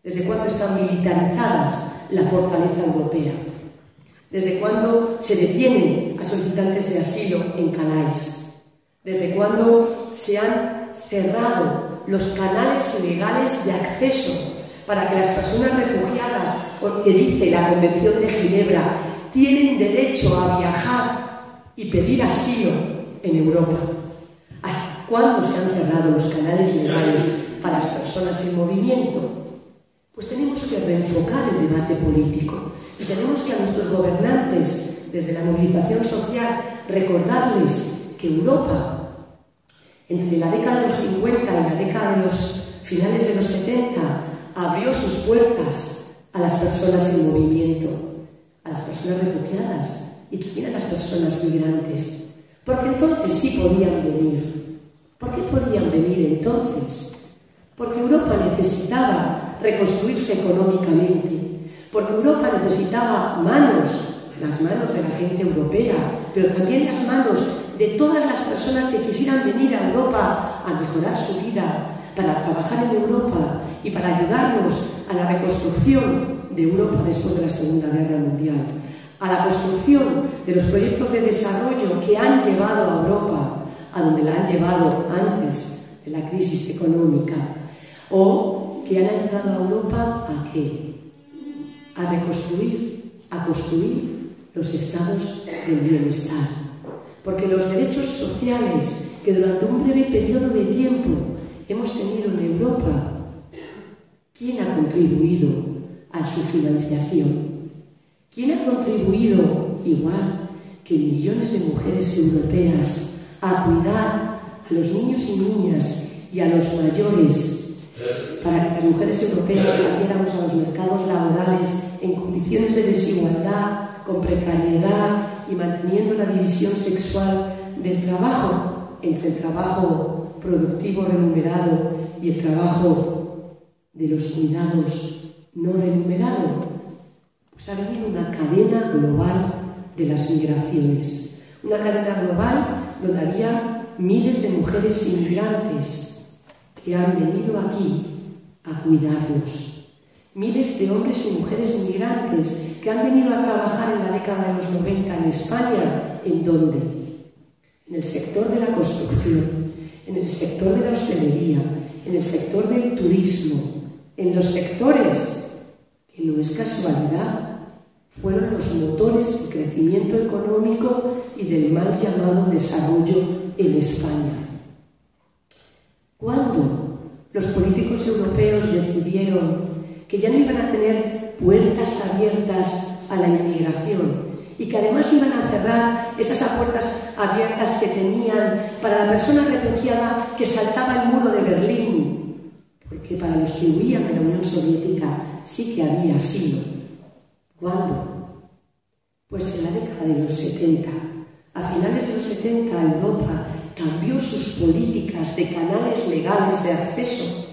¿Desde cuándo están militarizadas la fortaleza europea? ¿Desde cuándo se detienen a solicitantes de asilo en Calais? ¿Desde cuándo se han cerrado los canales legales de acceso para que las personas refugiadas, porque dice la Convención de Ginebra, tienen derecho a viajar y pedir asilo en Europa? ¿Hasta cuándo se han cerrado los canales legales para las personas en movimiento? Pues tenemos que reenfocar el debate político y tenemos que a nuestros gobernantes, desde la movilización social, recordarles que Europa, entre la década de los 50 y la década de los finales de los 70, abrió sus puertas a las personas en movimiento, a las personas refugiadas y también a las personas migrantes. Porque entonces sí podían venir. ¿Por qué podían venir entonces? Porque Europa necesitaba reconstruirse económicamente, porque Europa necesitaba manos, las manos de la gente europea, pero también las manos de todas las personas que quisieran venir a Europa a mejorar su vida, para trabajar en Europa y para ayudarnos a la reconstrucción de Europa después de la Segunda Guerra Mundial, a la construcción de los proyectos de desarrollo que han llevado a Europa a donde la han llevado antes de la crisis económica, o que han ayudado a Europa ¿a qué? A reconstruir, a construir los estados del bienestar. Porque los derechos sociales que durante un breve periodo de tiempo hemos tenido en Europa, ¿quién ha contribuido a su financiación? ¿Quién ha contribuido, igual que millones de mujeres europeas, a cuidar a los niños y niñas y a los mayores para que las mujeres europeas saliéramos a los mercados laborales en condiciones de desigualdad, con precariedad y manteniendo la división sexual del trabajo entre el trabajo productivo remunerado y el trabajo de los cuidados no remunerado? Pues ha venido una cadena global de las migraciones, una cadena global donde había miles de mujeres inmigrantes que han venido aquí a cuidarnos, miles de hombres y mujeres inmigrantes que han venido a trabajar en la década de los 90 en España. ¿En dónde? En el sector de la construcción, en el sector de la hostelería, en el sector del turismo, en los sectores que no es casualidad, fueron los motores de crecimiento económico y del mal llamado desarrollo en España. ¿Cuándo los políticos europeos decidieron que ya no iban a tener puertas abiertas a la inmigración y que además iban a cerrar esas puertas abiertas que tenían para la persona refugiada que saltaba el muro de Berlín? Porque para los que huían de la Unión Soviética sí que había asilo. ¿Cuándo? Pues en la década de los 70. A finales de los 70, Europa cambió sus políticas de canales legales de acceso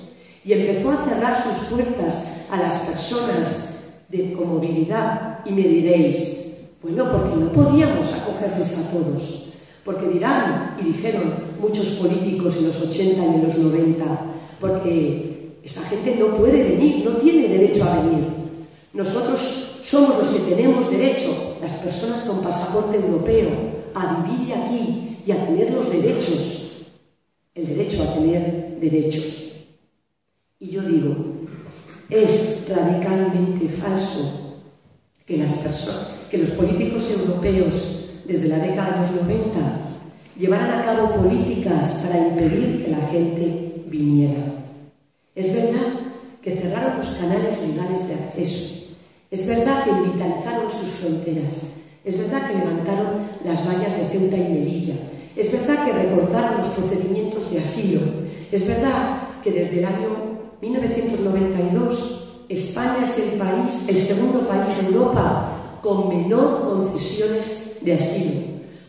y empezó a cerrar sus puertas a las personas con movilidad. Y me diréis, bueno, porque no podíamos acogerles a todos. Porque dirán, y dijeron muchos políticos en los 80 y en los 90, porque esa gente no puede venir, no tiene derecho a venir. Nosotros somos los que tenemos derecho, las personas con pasaporte europeo, a vivir aquí y a tener los derechos, el derecho a tener derechos. Y yo digo, es radicalmente falso que los políticos europeos desde la década de los 90 llevaran a cabo políticas para impedir que la gente viniera. Es verdad que cerraron los canales legales de acceso, es verdad que militarizaron sus fronteras, es verdad que levantaron las vallas de Ceuta y Melilla, es verdad que recortaron los procedimientos de asilo, es verdad que desde el año 1992 España es el segundo país de Europa con menor concesiones de asilo,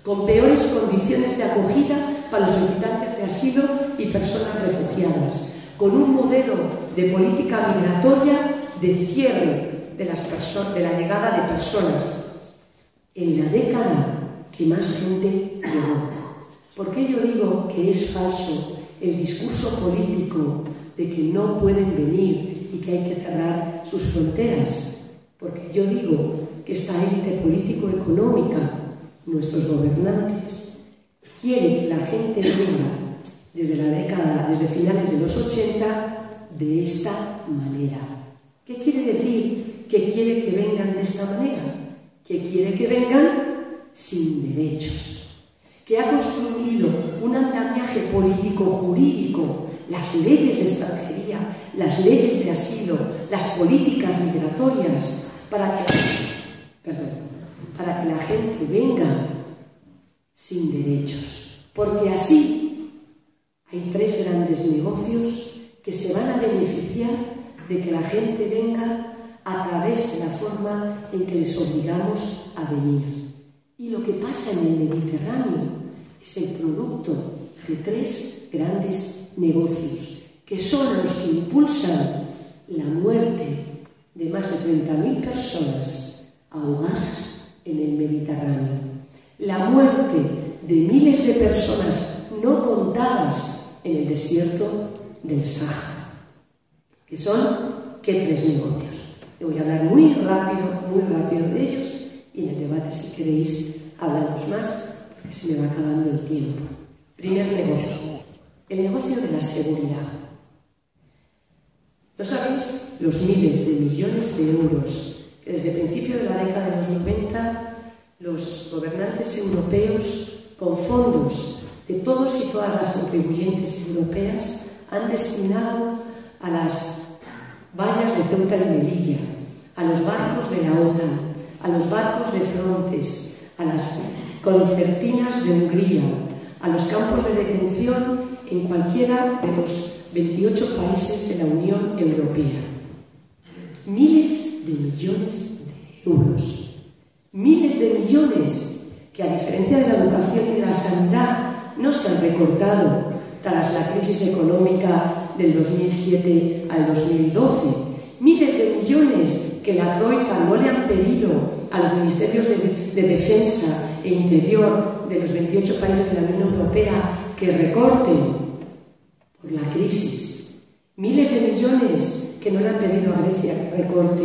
con peores condiciones de acogida para los solicitantes de asilo y personas refugiadas, con un modelo de política migratoria de cierre de la llegada de personas en la década que más gente llegó. ¿Por qué yo digo que es falso el discurso político de que no pueden venir y que hay que cerrar sus fronteras? Porque yo digo que esta élite político-económica, nuestros gobernantes, quiere que la gente venga desde finales de los 80 de esta manera. ¿Qué quiere decir que quiere que vengan de esta manera? Que quiere que vengan sin derechos, que ha construido un andamiaje político-jurídico, las leyes de extranjería, las leyes de asilo, las políticas migratorias, para que la gente venga sin derechos. Porque así hay tres grandes negocios que se van a beneficiar de que la gente venga a través de la forma en que les obligamos a venir. Y lo que pasa en el Mediterráneo es el producto de tres grandes negocios, que son los que impulsan la muerte de más de 30.000 personas ahogadas en el Mediterráneo, la muerte de miles de personas no contadas en el desierto del Sáhara. ¿Qué son? ¿Qué tres negocios? Yo voy a hablar muy rápido de ellos, y en el debate, si queréis, hablamos más, porque se me va acabando el tiempo. Primer negocio, el negocio de la seguridad. ¿No sabéis los miles de millones de euros que desde el principio de la década de los 90 los gobernantes europeos, con fondos de todos y todas las contribuyentes europeas, han destinado a las vallas de Ceuta y Melilla, a los barcos de la OTAN, a los barcos de Frontex, a las concertinas de Hungría, a los campos de detención en cualquiera de los 28 países de la Unión Europea? Miles de millones de euros. Miles de millones que, a diferencia de la educación y de la sanidad, no se han recortado tras la crisis económica del 2007 al 2012. Miles de millones que la Troika no le han pedido a los ministerios de Defensa e Interior de los 28 países de la Unión Europea que recorten por la crisis. Miles de millones que no le han pedido a Grecia que recorte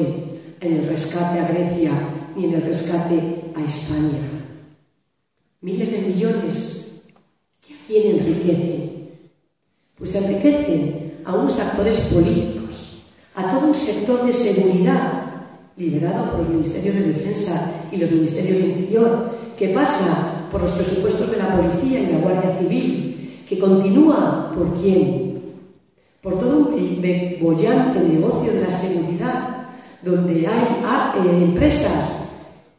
en el rescate a Grecia ni en el rescate a España. Miles de millones que a quién enriquecen. Pues enriquecen a unos actores políticos, a todo un sector de seguridad liderado por los ministerios de Defensa y los ministerios de Interior, que pasa por los presupuestos de la Policía y la Guardia Civil, que continúa ¿por quién? Por todo un boyante negocio de la seguridad, donde hay empresas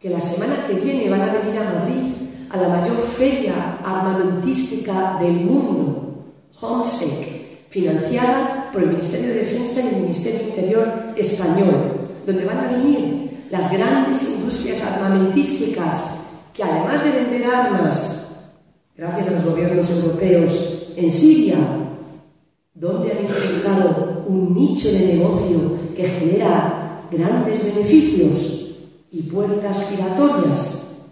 que la semana que viene van a venir a Madrid a la mayor feria armamentística del mundo, HomeSec, financiada por el Ministerio de Defensa y el Ministerio Interior español, donde van a venir las grandes industrias armamentísticas que, además de vender armas, gracias a los gobiernos europeos en Siria, donde han encontrado un nicho de negocio que genera grandes beneficios y puertas giratorias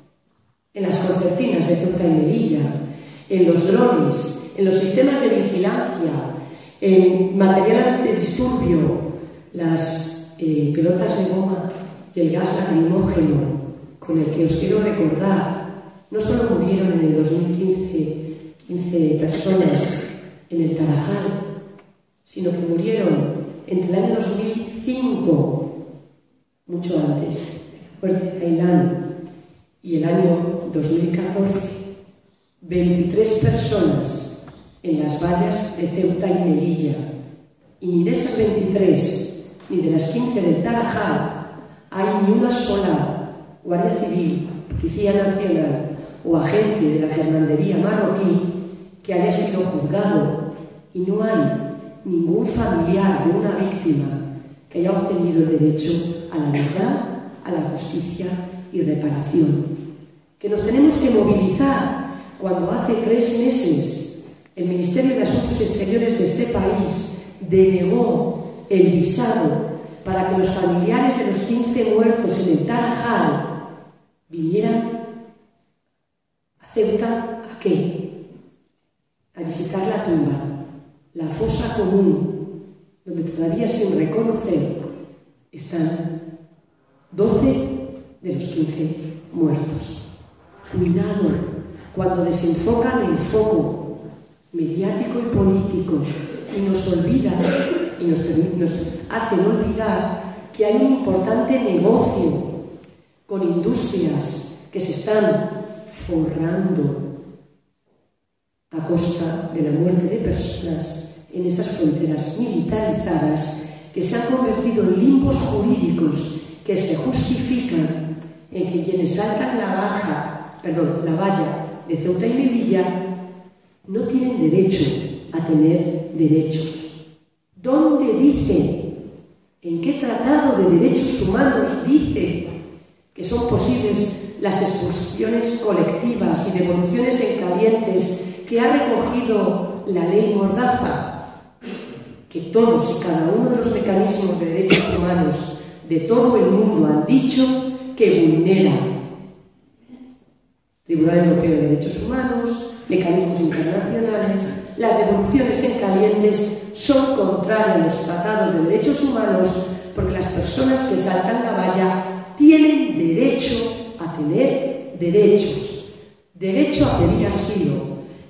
en las concertinas de Ceuta y Melilla, en los drones, en los sistemas de vigilancia, En material antidisturbio, las pelotas de goma y el gas lacrimógeno con el que os quiero recordar, no solo murieron en el 2015 15 personas en el Tarajal, sino que murieron entre el año 2005, mucho antes, fuerte Ceilán, y el año 2014, 23 personas en las vallas de Ceuta y Melilla. Y ni de esas 23, ni de las 15 del Tarajal, hay ni una sola Guardia Civil, Policía Nacional o agente de la Gendarmería marroquí que haya sido juzgado, y no hay ningún familiar de una víctima que haya obtenido el derecho a la verdad, a la justicia y reparación. Que nos tenemos que movilizar cuando hace 3 meses el Ministerio de Asuntos Exteriores de este país denegó el visado para que los familiares de los 15 muertos en el Tarajal vinieran a Ceuta. ¿A qué? A visitar la tumba, la fosa común, donde todavía sin reconocer están 12 de los 15 muertos. Cuidado cuando desenfocan el foco mediático y político y nos olvidan y nos hacen olvidar que hay un importante negocio con industrias que se están forrando a costa de la muerte de personas en estas fronteras militarizadas que se han convertido en limbos jurídicos que se justifican en que quienes saltan la valla de Ceuta y Melilla no tienen derecho a tener derechos. ¿Dónde dice? ¿En qué tratado de derechos humanos dice que son posibles las expulsiones colectivas y devoluciones en calientes que ha recogido la ley Mordaza? Que todos y cada uno de los mecanismos de derechos humanos de todo el mundo han dicho que vulnera. Tribunal Europeo de Derechos Humanos, mecanismos internacionales, las devoluciones en calientes son contrarias a los tratados de derechos humanos porque las personas que saltan la valla tienen derecho a tener derechos. Derecho a pedir asilo,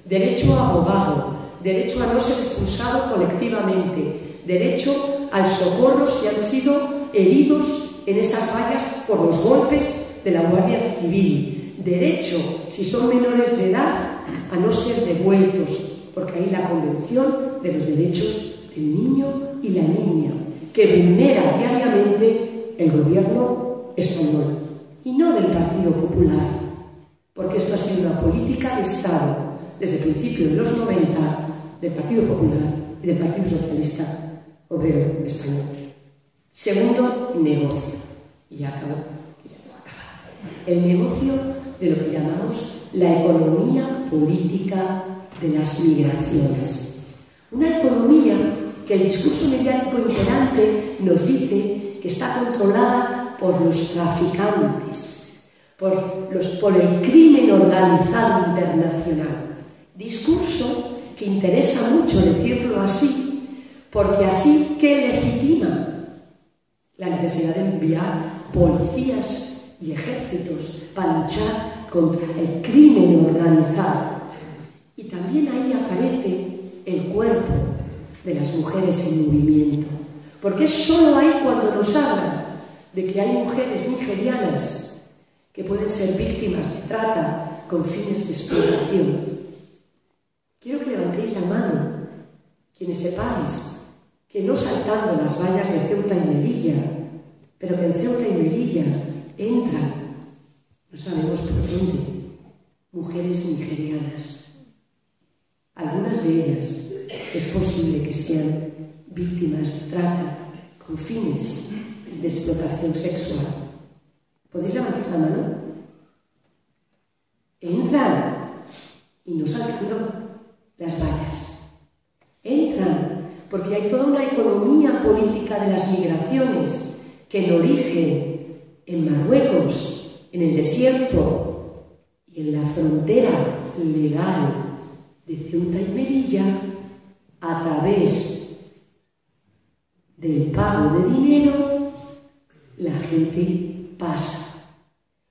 derecho a abogado, derecho a no ser expulsado colectivamente, derecho al socorro si han sido heridos en esas vallas por los golpes de la Guardia Civil, derecho, si son menores de edad, a no ser devueltos, porque hay la Convención de los Derechos del Niño y la Niña, que vulnera diariamente el gobierno español, y no del Partido Popular, porque esto ha sido una política de Estado desde el principio de los 90 del Partido Popular y del Partido Socialista Obrero Español. Segundo negocio, y ya acabo, el negocio de lo que llamamos la economía política de las migraciones. Una economía que el discurso mediático imperante nos dice que está controlada por los traficantes, por el crimen organizado internacional. Discurso que interesa mucho decirlo así, porque así que legitima la necesidad de enviar policías y ejércitos para luchar contra el crimen organizado. Y también ahí aparece el cuerpo de las mujeres en movimiento, porque es solo ahí cuando nos hablan de que hay mujeres nigerianas que pueden ser víctimas de trata con fines de explotación. Quiero que levantéis la mano quienes sepáis que no saltando las vallas de Ceuta y Melilla, pero que en Ceuta y Melilla entran, no sabemos por dónde, mujeres nigerianas. Algunas de ellas es posible que sean víctimas de trata con fines de explotación sexual. ¿Podéis levantar la mano? Entran y no saltando las vallas. Entran porque hay toda una economía política de las migraciones que en origen en Marruecos, en el desierto y en la frontera legal de Ceuta y Melilla, a través del pago de dinero, la gente pasa.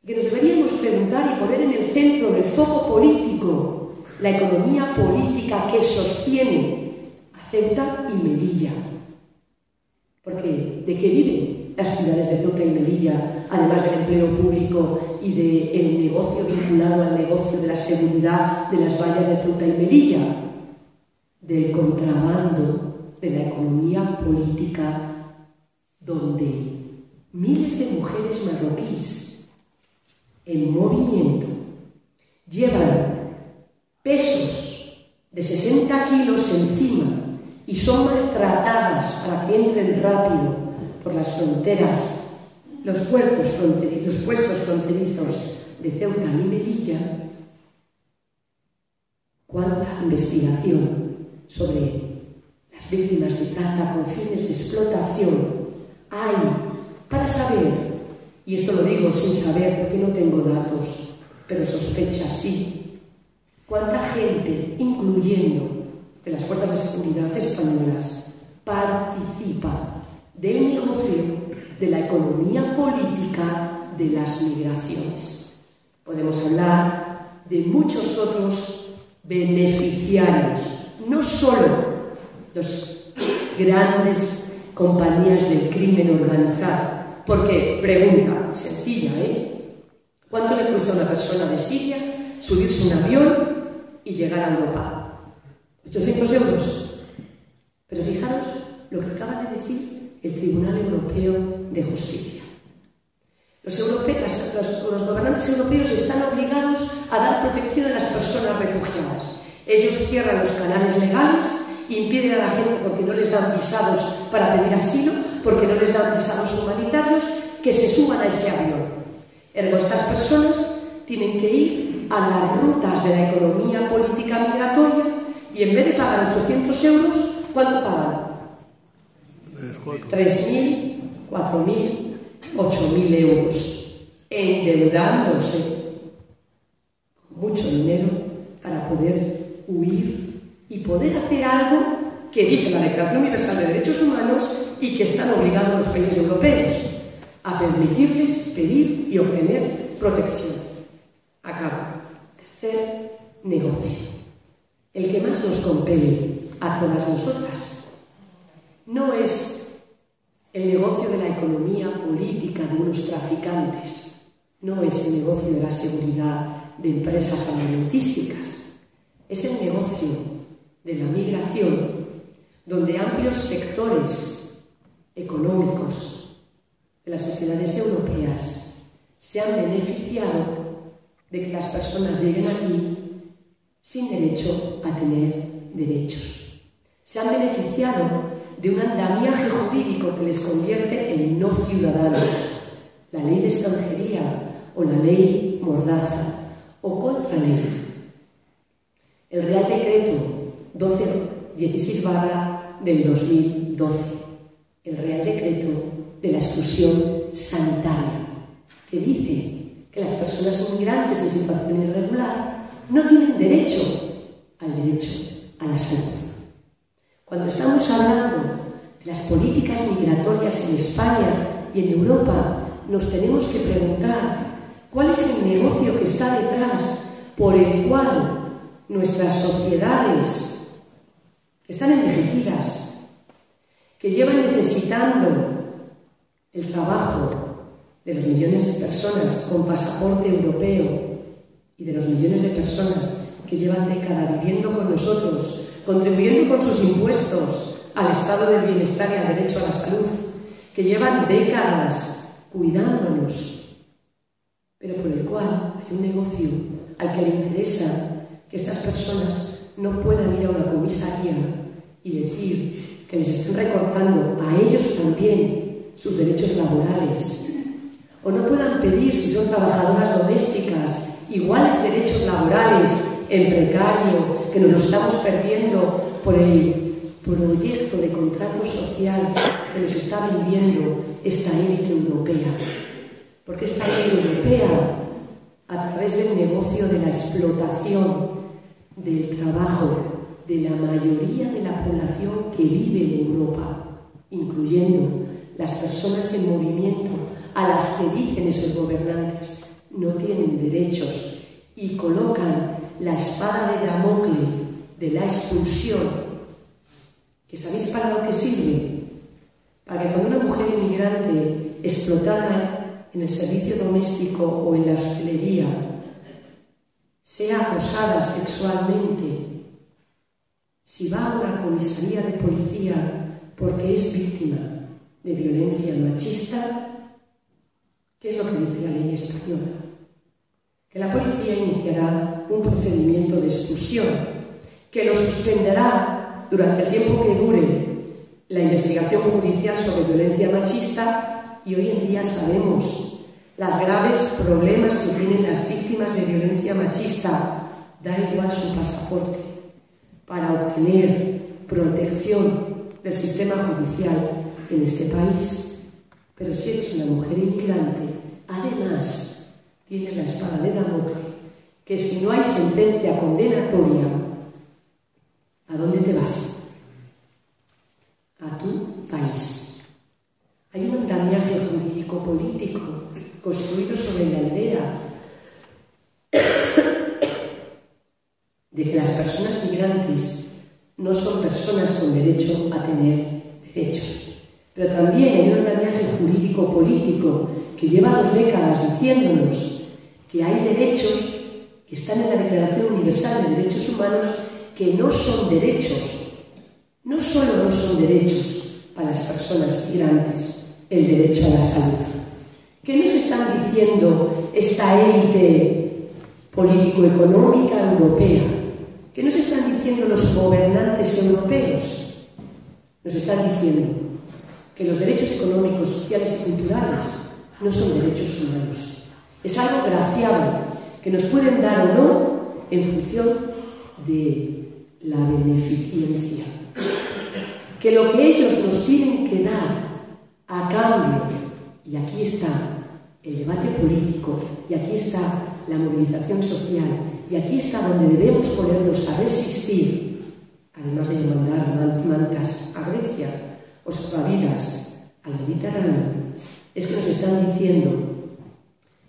Que nos deberíamos preguntar y poner en el centro del foco político la economía política que sostiene a Ceuta y Melilla. Porque ¿de qué viven las ciudades de Ceuta y Melilla, además del empleo público y del negocio vinculado al negocio de la seguridad de las vallas de Ceuta y Melilla? Del contrabando de la economía política, donde miles de mujeres marroquíes en movimiento llevan pesos de 60 kilos encima y son maltratadas para que entren rápido por las fronteras, los puestos fronterizos de Ceuta y Melilla. ¿Cuánta investigación sobre las víctimas de trata con fines de explotación hay para saber, y esto lo digo sin saber porque no tengo datos, pero sospechas sí, cuánta gente, incluyendo de las fuerzas de seguridad españolas, participa del negocio de la economía política de las migraciones? Podemos hablar de muchos otros beneficiarios, no solo las grandes compañías del crimen organizado, porque, pregunta sencilla, ¿cuánto le cuesta a una persona de Siria subirse un avión y llegar a Europa? 800 euros. Pero fijaros lo que acaba de decir el Tribunal Europeo de Justicia. Los gobernantes europeos están obligados a dar protección a las personas refugiadas. Ellos cierran los canales legales, impiden a la gente porque no les dan visados para pedir asilo, porque no les dan visados humanitarios, que se suban a ese avión. Ergo, estas personas tienen que ir a las rutas de la economía política migratoria y en vez de pagar 800 euros, ¿cuánto pagan? 3.000, 4.000, 8.000 euros, endeudándose con mucho dinero para poder huir y poder hacer algo que dice la Declaración Universal de Derechos Humanos y que están obligados los países europeos a permitirles pedir y obtener protección. Acabo. Tercer negocio, el que más nos compele a todas nosotras. No es el negocio de la economía política de unos traficantes, no es el negocio de la seguridad de empresas armamentísticas, es el negocio de la migración, donde amplios sectores económicos de las sociedades europeas se han beneficiado de que las personas lleguen aquí sin derecho a tener derechos. Se han beneficiado de un andamiaje jurídico que les convierte en no ciudadanos, la ley de extranjería o la ley mordaza o contraley. El Real Decreto 16 del 2012, el Real Decreto de la exclusión sanitaria, que dice que las personas inmigrantes en situación irregular no tienen derecho al derecho a la salud. Cuando estamos hablando de las políticas migratorias en España y en Europa, nos tenemos que preguntar cuál es el negocio que está detrás por el cual nuestras sociedades que están envejecidas, que llevan necesitando el trabajo de los millones de personas con pasaporte europeo y de los millones de personas que llevan décadas viviendo con nosotros, contribuyendo con sus impuestos al estado del bienestar y al derecho a la salud, que llevan décadas cuidándonos, pero por el cual hay un negocio al que le interesa que estas personas no puedan ir a una comisaría y decir que les están recortando a ellos también sus derechos laborales, o no puedan pedir, si son trabajadoras domésticas, iguales derechos laborales en precario, que nos lo estamos perdiendo por el proyecto de contrato social que nos está vendiendo esta élite europea. Porque esta élite europea, a través del negocio de la explotación del trabajo de la mayoría de la población que vive en Europa, incluyendo las personas en movimiento a las que dicen esos gobernantes no tienen derechos y colocan la espada de Damocles de la expulsión, que ¿sabéis para lo que sirve? Para que cuando una mujer inmigrante explotada en el servicio doméstico o en la hostelería sea acosada sexualmente, si va a una comisaría de policía porque es víctima de violencia machista, ¿qué es lo que dice la ley española? Que la policía iniciará un procedimiento de expulsión, que lo suspenderá durante el tiempo que dure la investigación judicial sobre violencia machista, y hoy en día sabemos los graves problemas que tienen las víctimas de violencia machista. Da igual su pasaporte para obtener protección del sistema judicial en este país. Pero si eres una mujer inmigrante, además tienes la espada de Damocles, que si no hay sentencia condenatoria, ¿a dónde te vas? A tu país. Hay un andamiaje jurídico-político construido sobre la idea de que las personas migrantes no son personas con derecho a tener derechos. Pero también hay un andamiaje jurídico-político que lleva 2 décadas diciéndonos que hay derechos que están en la Declaración Universal de Derechos Humanos que no son derechos. No solo no son derechos para las personas migrantes, el derecho a la salud. ¿Qué nos están diciendo esta élite político-económica europea? ¿Qué nos están diciendo los gobernantes europeos? Nos están diciendo que los derechos económicos, sociales y culturales no son derechos humanos. Es algo graciable que nos pueden dar o no en función de la beneficencia. Que lo que ellos nos tienen que dar a cambio, y aquí está el debate político, y aquí está la movilización social, y aquí está donde debemos ponernos a resistir, además de mandar mantas a Grecia o salvavidas al Mediterráneo, es que nos están diciendo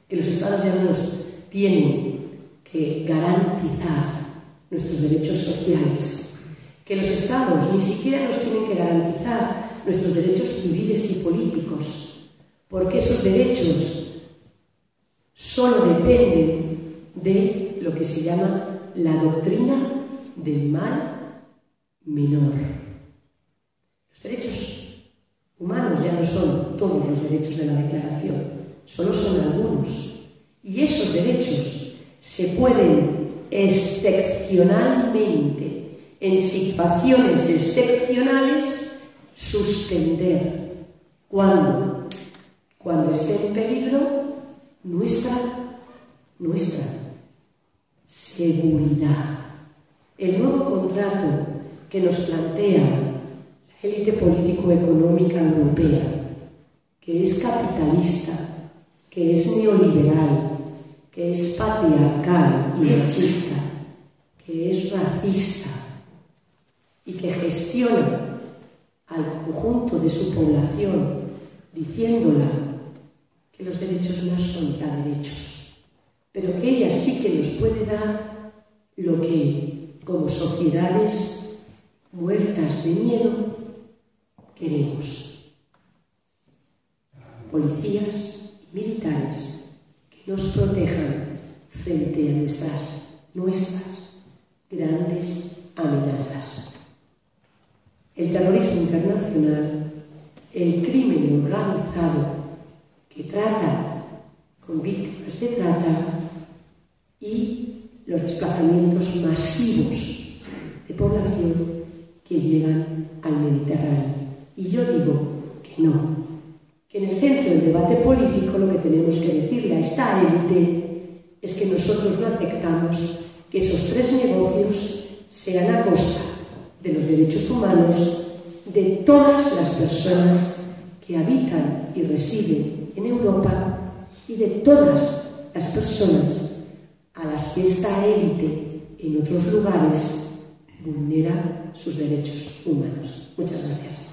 que los Estados llanos tienen que garantizar nuestros derechos sociales, que los Estados ni siquiera nos tienen que garantizar nuestros derechos civiles y políticos, porque esos derechos solo dependen de lo que se llama la doctrina del mal menor. Los derechos humanos ya no son todos los derechos de la Declaración, solo son algunos. Y esos derechos se pueden excepcionalmente, en situaciones excepcionales, suspender cuando esté en peligro nuestra seguridad. El nuevo contrato que nos plantea la élite político-económica europea, que es capitalista, que es neoliberal, que es patriarcal y machista, que es racista y que gestiona al conjunto de su población diciéndola que los derechos no son ya derechos, pero que ella sí que nos puede dar lo que como sociedades muertas de miedo queremos. Policías y militares que nos protejan frente a nuestras grandes amenazas. El terrorismo internacional, el crimen organizado que trata con víctimas de trata y los desplazamientos masivos de población que llegan al Mediterráneo. Y yo digo que no, que en el centro del debate político lo que tenemos que decirle a esta élite es que nosotros no aceptamos que esos 3 negocios sean a costa de los derechos humanos de todas las personas que habitan y residen en Europa y de todas las personas a las que esta élite en otros lugares vulnera sus derechos humanos. Muchas gracias.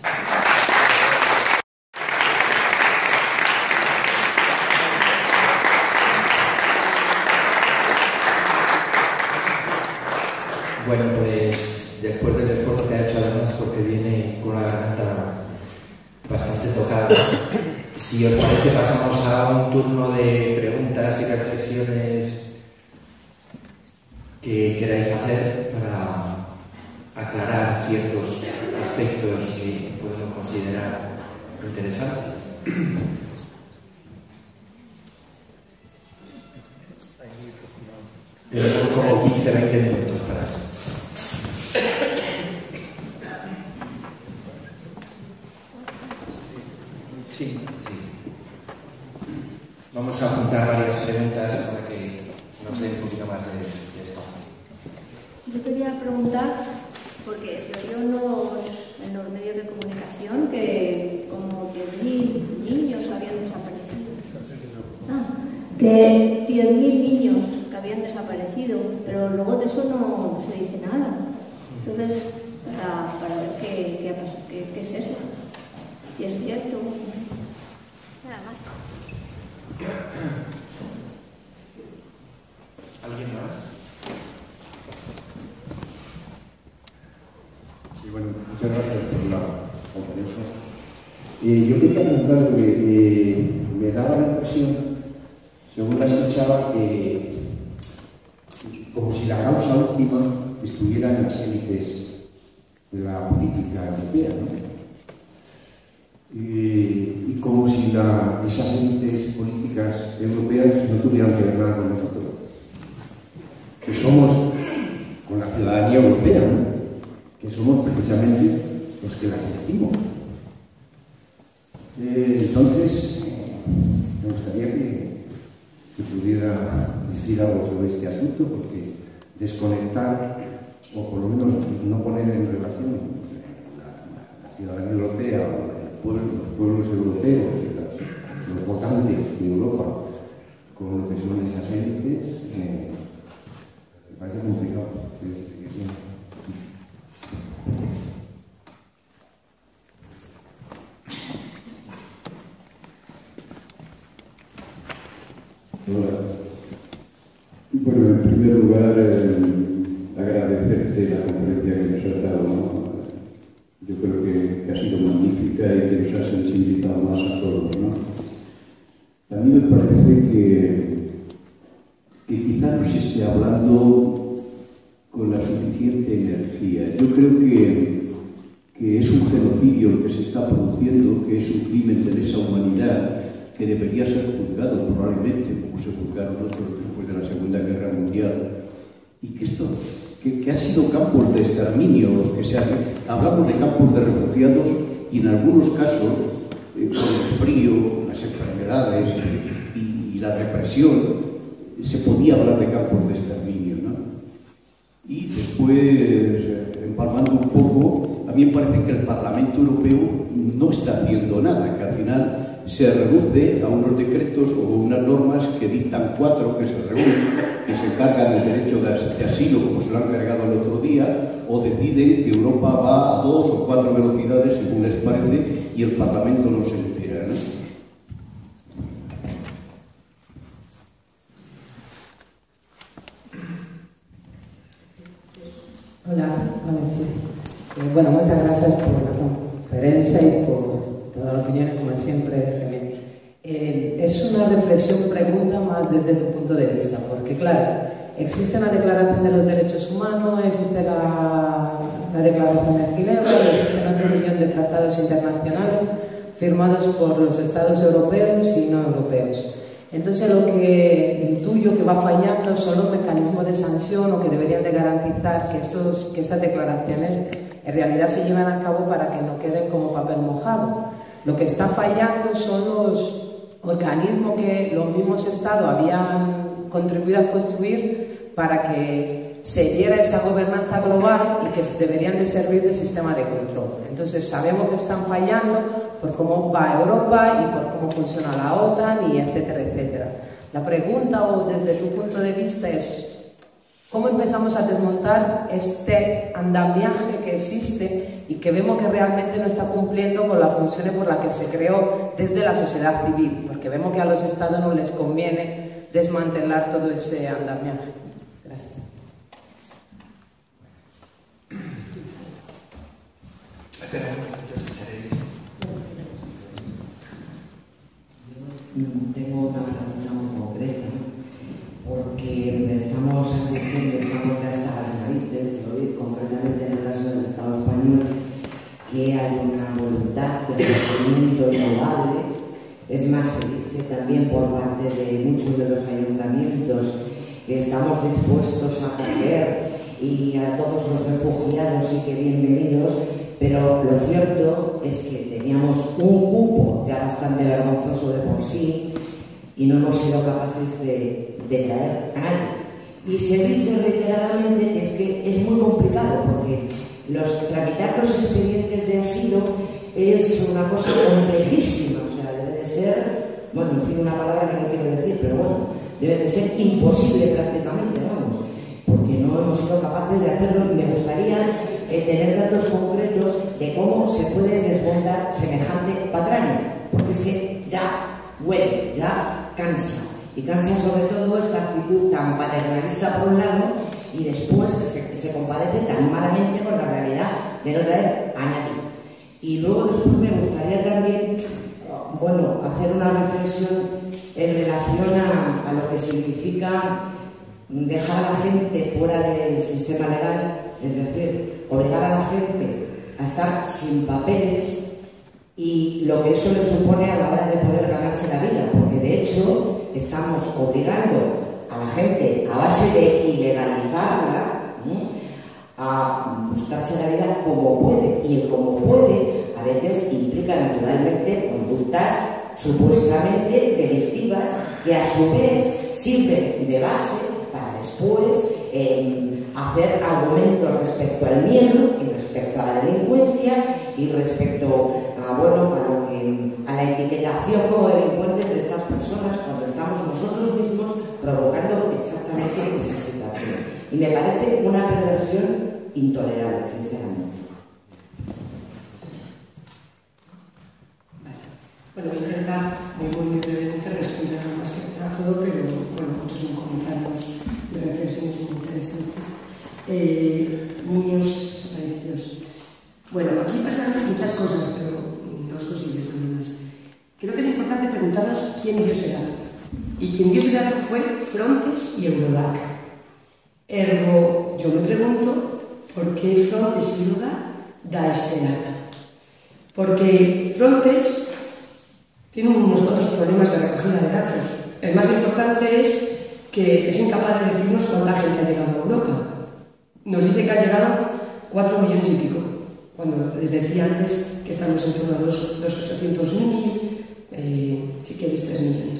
Bueno, pues después del esfuerzo que ha hecho, además, porque viene con la garganta bastante tocada, si os parece pasamos a un turno de preguntas y reflexiones que queráis hacer para aclarar ciertos aspectos que podemos considerar interesantes. Tenemos como 15-20 minutos para eso. Sí. Vamos a juntar varias preguntas para que nos dé un poquito más de espacio. Yo quería preguntar, porque se oyó en los medios de comunicación que como 10.000 niños habían desaparecido. Que 10.000 niños que habían desaparecido, pero luego de eso no se dice nada. Entonces, para ver qué ha pasado, qué es eso, si es cierto. Nada más. ¿Alguien más? Sí, bueno, muchas gracias por la conferencia. Yo quería preguntar que me daba la impresión, según la escuchaba, que como si la causa última estuviera en las élites de la política europea, ¿no? Y como si esas élites políticas europeas no tuvieran que ver nada con nosotros, que somos con la ciudadanía europea, ¿no? Que somos precisamente los que las elegimos. Entonces, me gustaría que pudiera decir algo sobre este asunto, porque desconectar, o por lo menos no poner en relación la ciudadanía europea o los pueblos europeos, los votantes de Europa, con lo que son esas élites, me parece complicado. Hola. Bueno, en primer lugar, agradecerte la conferencia que nos has dado, ¿no? Yo creo que ha sido magnífica y que nos ha sensibilizado más a todos, ¿no? A mí me parece que quizá no se esté hablando con la suficiente energía. Yo creo que es un genocidio el que se está produciendo, que es un crimen de lesa humanidad, que debería ser juzgado probablemente, como se juzgaron otros después de la Segunda Guerra Mundial, y que esto, que han sido campos de exterminio, hablamos de campos de refugiados, y en algunos casos, con el frío, las enfermedades y la represión, se podía hablar de campos de exterminio, ¿no? Y después, empalmando un poco, a mí me parece que el Parlamento Europeo no está haciendo nada, que al final se reduce a unos decretos o unas normas que dictan 4 que se reúnen, que se encargan del derecho de asilo, como se lo han cargado el otro día, o deciden que Europa va a 2 o 4 velocidades según les parece y el Parlamento no se entera, ¿no? Hola, sí. Bueno, muchas gracias por la conferencia y por todas las opiniones, como siempre, genial. Es una reflexión, pregunta más desde tu punto de vista, porque claro, existe una Declaración de los Derechos Humanos, existe la Declaración de Ginebra, existen otro millón de tratados internacionales firmados por los Estados europeos y no europeos. Entonces lo que intuyo que va fallando son los mecanismos de sanción o que deberían de garantizar que esas declaraciones en realidad se lleven a cabo para que no queden como papel mojado. Lo que está fallando son los organismos que los mismos estados habían contribuido a construir para que se diera esa gobernanza global y que deberían de servir de sistema de control. Entonces sabemos que están fallando por cómo va Europa y por cómo funciona la OTAN y etcétera, etcétera. La pregunta, o desde tu punto de vista, es ¿cómo empezamos a desmontar este andamiaje que existe y que vemos que realmente no está cumpliendo con las funciones por las que se creó desde la sociedad civil? Porque vemos que a los estados no les conviene desmantelar todo ese andamiaje. Gracias. porque estamos asistiendo, estamos ya hasta las narices de oír concretamente en el caso del Estado español que hay una voluntad de crecimiento innovable. Es más, se dice también por parte de muchos de los ayuntamientos que estamos dispuestos a acoger y a todos los refugiados y que bienvenidos, pero lo cierto es que teníamos un cupo ya bastante vergonzoso de por sí y no hemos sido capaces de traer a nadie. Y se dice reiteradamente que es muy complicado porque tramitar los expedientes de asilo es una cosa complejísima, o sea, debe de ser, bueno, en fin, una palabra que no quiero decir, pero bueno, debe de ser imposible prácticamente, vamos, porque no hemos sido capaces de hacerlo y me gustaría tener datos concretos de cómo se puede desmontar semejante patraña, porque es que ya huele, ya cansa, y cansa sobre todo esta actitud tan paternalista por un lado y después se compadece tan malamente con la realidad de no traer a nadie. Y luego después me gustaría también, bueno, hacer una reflexión en relación a lo que significa dejar a la gente fuera del sistema legal, es decir, obligar a la gente a estar sin papeles y lo que eso le supone a la hora de poder ganarse la vida, porque de hecho estamos obligando a la gente a base de ilegalizarla, ¿no?, a buscarse la vida como puede, y el como puede a veces implica naturalmente conductas supuestamente delictivas que a su vez sirven de base para después hacer argumentos respecto al miedo y respecto a la delincuencia y respecto a la etiquetación como delincuentes de estas personas cuando estamos nosotros mismos provocando exactamente esa situación. Y me parece una perversión intolerable, sinceramente. Bueno, voy a intentar muy brevemente responder más que a todo, pero bueno, muchos son comentarios y reflexiones muy interesantes. Niños desaparecidos. Bueno, aquí pasan muchas cosas, pero dos cosillas además. Creo que es importante preguntarnos quién dio ese dato. Y quien dio ese dato fue Frontex y Eurodac. Ergo, yo me pregunto por qué Frontex y Eurodac da este dato. Porque Frontex tiene unos cuantos problemas de recogida de datos. El más importante es que es incapaz de decirnos cuánta gente ha llegado a Europa. Nos dice que han llegado 4 millones y pico, cuando les decía antes que estamos en torno a los 800.000, si queréis 3 millones.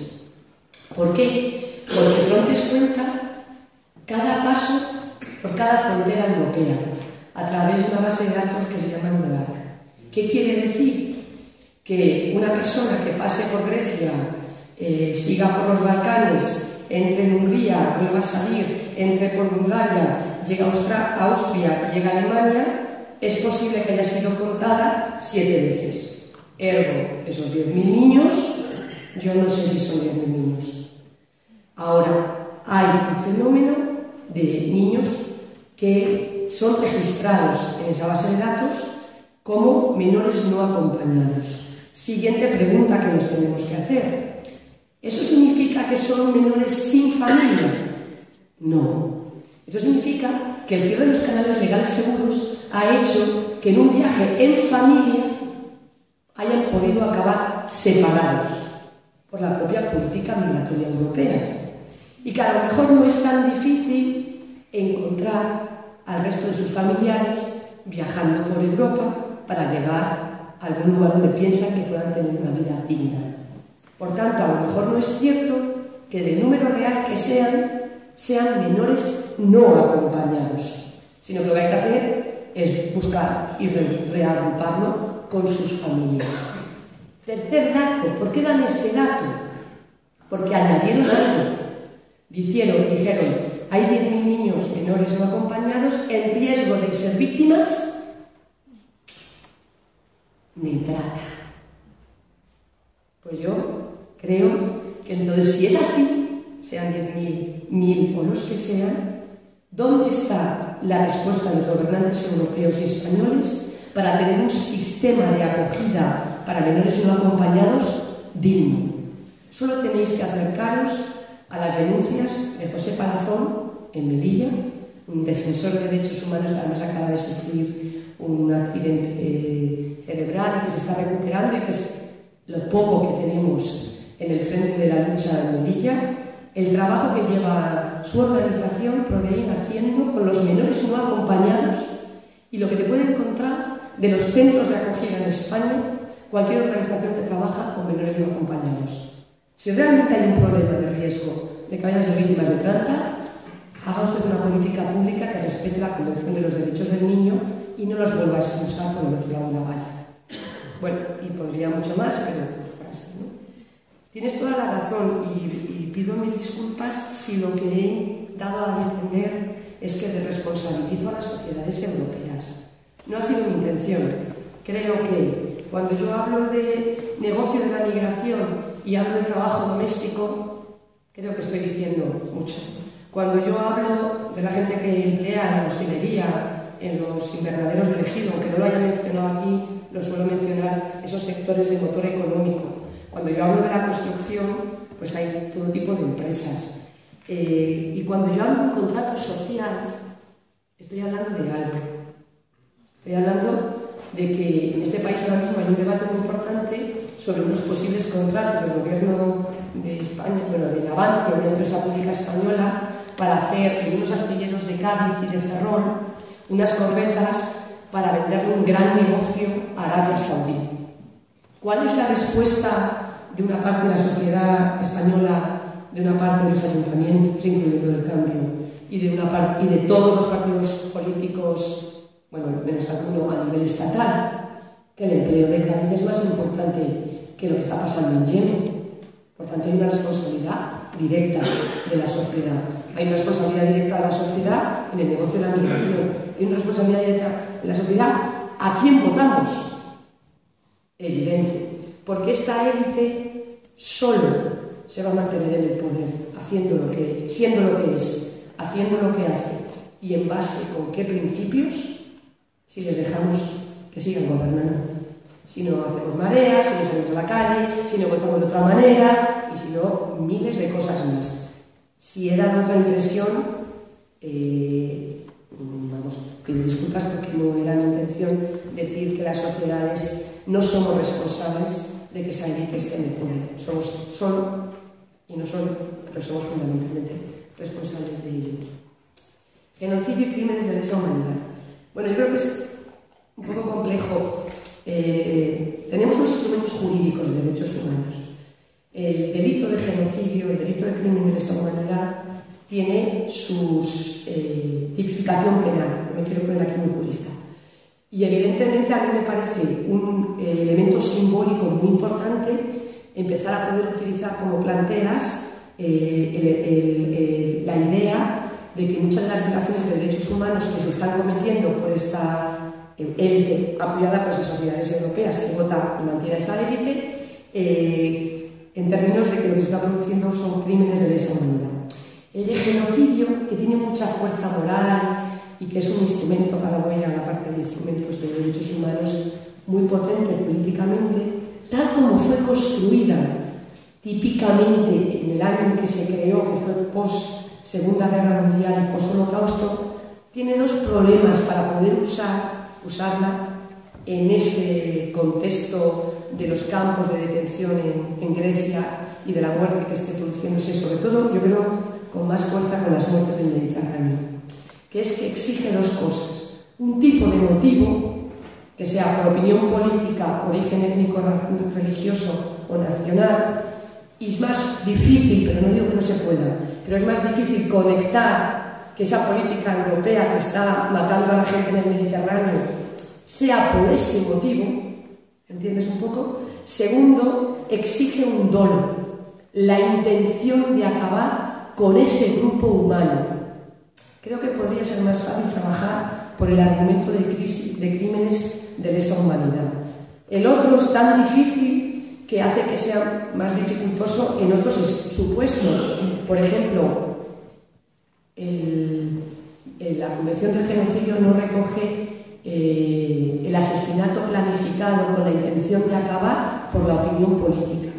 ¿Por qué? Porque Frontex cuenta cada paso por cada frontera europea a través de una base de datos que se llama Eurodac. ¿Qué quiere decir? Que una persona que pase por Grecia, siga por los Balcanes, entre en Hungría, vuelva a salir, entre por Bulgaria, llega a Austria y llega a Alemania, es posible que haya sido contada 7 veces. Ergo, esos 10.000 niños, yo no sé si son 10.000 niños. Ahora, hay un fenómeno de niños que son registrados en esa base de datos como menores no acompañados. Siguiente pregunta que nos tenemos que hacer. ¿Eso significa que son menores sin familia? No. Eso significa que el cierre de los canales legales seguros ha hecho que en un viaje en familia hayan podido acabar separados por la propia política migratoria europea. Y que a lo mejor no es tan difícil encontrar al resto de sus familiares viajando por Europa para llegar a algún lugar donde piensan que puedan tener una vida digna. Por tanto, a lo mejor no es cierto que del número real que sean menores no acompañados, sino que lo que hay que hacer es buscar y reagruparlo con sus familias. Tercer dato, ¿por qué dan este dato? Porque añadieron algo. Dijeron, hay 10.000 niños menores no acompañados en riesgo de ser víctimas de trata. Pues yo creo que entonces, si es así, sean 10.000, 1.000 o los que sean, ¿dónde está la respuesta de los gobernantes europeos y españoles para tener un sistema de acogida para menores no acompañados digno? Solo tenéis que acercaros a las denuncias de José Palazón en Melilla, un defensor de derechos humanos que además acaba de sufrir un accidente cerebral y que se está recuperando y que es lo poco que tenemos en el frente de la lucha en Melilla, el trabajo que lleva su organización Prodein haciendo con los menores no acompañados y lo que te puede encontrar de los centros de acogida en España, cualquier organización que trabaja con menores no acompañados. Si realmente hay un problema de riesgo de que vayan a ser víctimas de trata, haga usted una política pública que respete la Convención de los Derechos del Niño y no los vuelva a expulsar por el otro lado de la valla. Bueno, y podría mucho más, pero así, ¿no? Tienes toda la razón y pido mis disculpas si lo que he dado a entender es que responsabilizo a las sociedades europeas. No ha sido mi intención. Creo que cuando yo hablo de negocio de la migración y hablo de trabajo doméstico, creo que estoy diciendo mucho. Cuando yo hablo de la gente que emplea en la hostelería, en los invernaderos del ejido, aunque no lo haya mencionado aquí, lo suelo mencionar, esos sectores de motor económico. Cuando yo hablo de la construcción, pues hay todo tipo de empresas. Y cuando yo hablo de un contrato social, estoy hablando de algo. Estoy hablando de que en este país ahora mismo hay un debate muy importante sobre unos posibles contratos del gobierno de España, bueno, de Navantia, una empresa pública española, para hacer en unos astilleros de Cádiz y de Ferrol unas corbetas para venderle un gran negocio a Arabia Saudí. ¿Cuál es la respuesta de una parte de la sociedad española, de una parte de los ayuntamientos, incluyendo el Cambio, y de todos los partidos políticos, bueno, menos alguno a nivel estatal? Que el empleo de Cádiz es más importante que lo que está pasando en Yemen. Por tanto, hay una responsabilidad directa de la sociedad. Hay una responsabilidad directa de la sociedad en el negocio de la migración. Hay una responsabilidad directa de la sociedad a quién votamos. Evidente. Porque esta élite solo se va a mantener en el poder, siendo lo que es, haciendo lo que hace. ¿Y en base con qué principios? Si les dejamos que sigan gobernando. Si no hacemos mareas, si no salimos a la calle, si no votamos de otra manera, y si no, miles de cosas más. Si he dado otra impresión, pido disculpas porque no era mi intención decir que las sociedades no somos responsables de que esa élite esté en el poder. Son, y no son, pero somos fundamentalmente responsables de ello. Genocidio y crímenes de lesa humanidad. Bueno, yo creo que es un poco complejo. Tenemos unos instrumentos jurídicos de derechos humanos. El delito de genocidio, el delito de crimen de lesa humanidad tiene su tipificación penal. No me quiero poner aquí muy jurista. Y evidentemente a mí me parece un elemento simbólico muy importante empezar a poder utilizar como planteas la idea de que muchas de las violaciones de derechos humanos que se están cometiendo por esta élite apoyada por esas sociedades europeas que votan y mantienen esa élite, en términos de que lo que se está produciendo son crímenes de lesa humanidad. El de genocidio, que tiene mucha fuerza moral y que es un instrumento, cada voy a la parte de instrumentos de derechos humanos, muy potente políticamente, tal como fue construida típicamente en el año en que se creó, que fue post-Segunda Guerra Mundial y post-Holocausto, tiene dos problemas para poder usarla en ese contexto de los campos de detención en Grecia y de la muerte que esté produciéndose, sobre todo, yo creo, con más fuerza con las muertes del Mediterráneo, que es que exige dos cosas. Un tipo de motivo, que sea por opinión política, origen étnico, religioso o nacional, y es más difícil, pero no digo que no se pueda, pero es más difícil conectar que esa política europea que está matando a la gente en el Mediterráneo sea por ese motivo, ¿entiendes un poco? Segundo, exige un dolo, la intención de acabar con ese grupo humano. Creo que podría ser más fácil trabajar por el argumento de crímenes de lesa humanidad. El otro es tan difícil que hace que sea más dificultoso en otros supuestos. Por ejemplo, la Convención del Genocidio no recoge el asesinato planificado con la intención de acabar por la opinión política.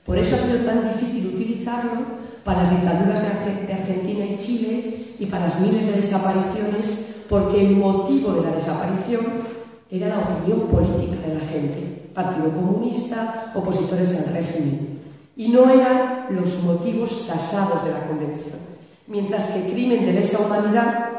Por eso ha sido tan difícil utilizarlo, para las dictaduras de Argentina y Chile y para las miles de desapariciones, porque el motivo de la desaparición era la opinión política de la gente, Partido Comunista, opositores al régimen, y no eran los motivos tasados de la Convención, mientras que el crimen de lesa humanidad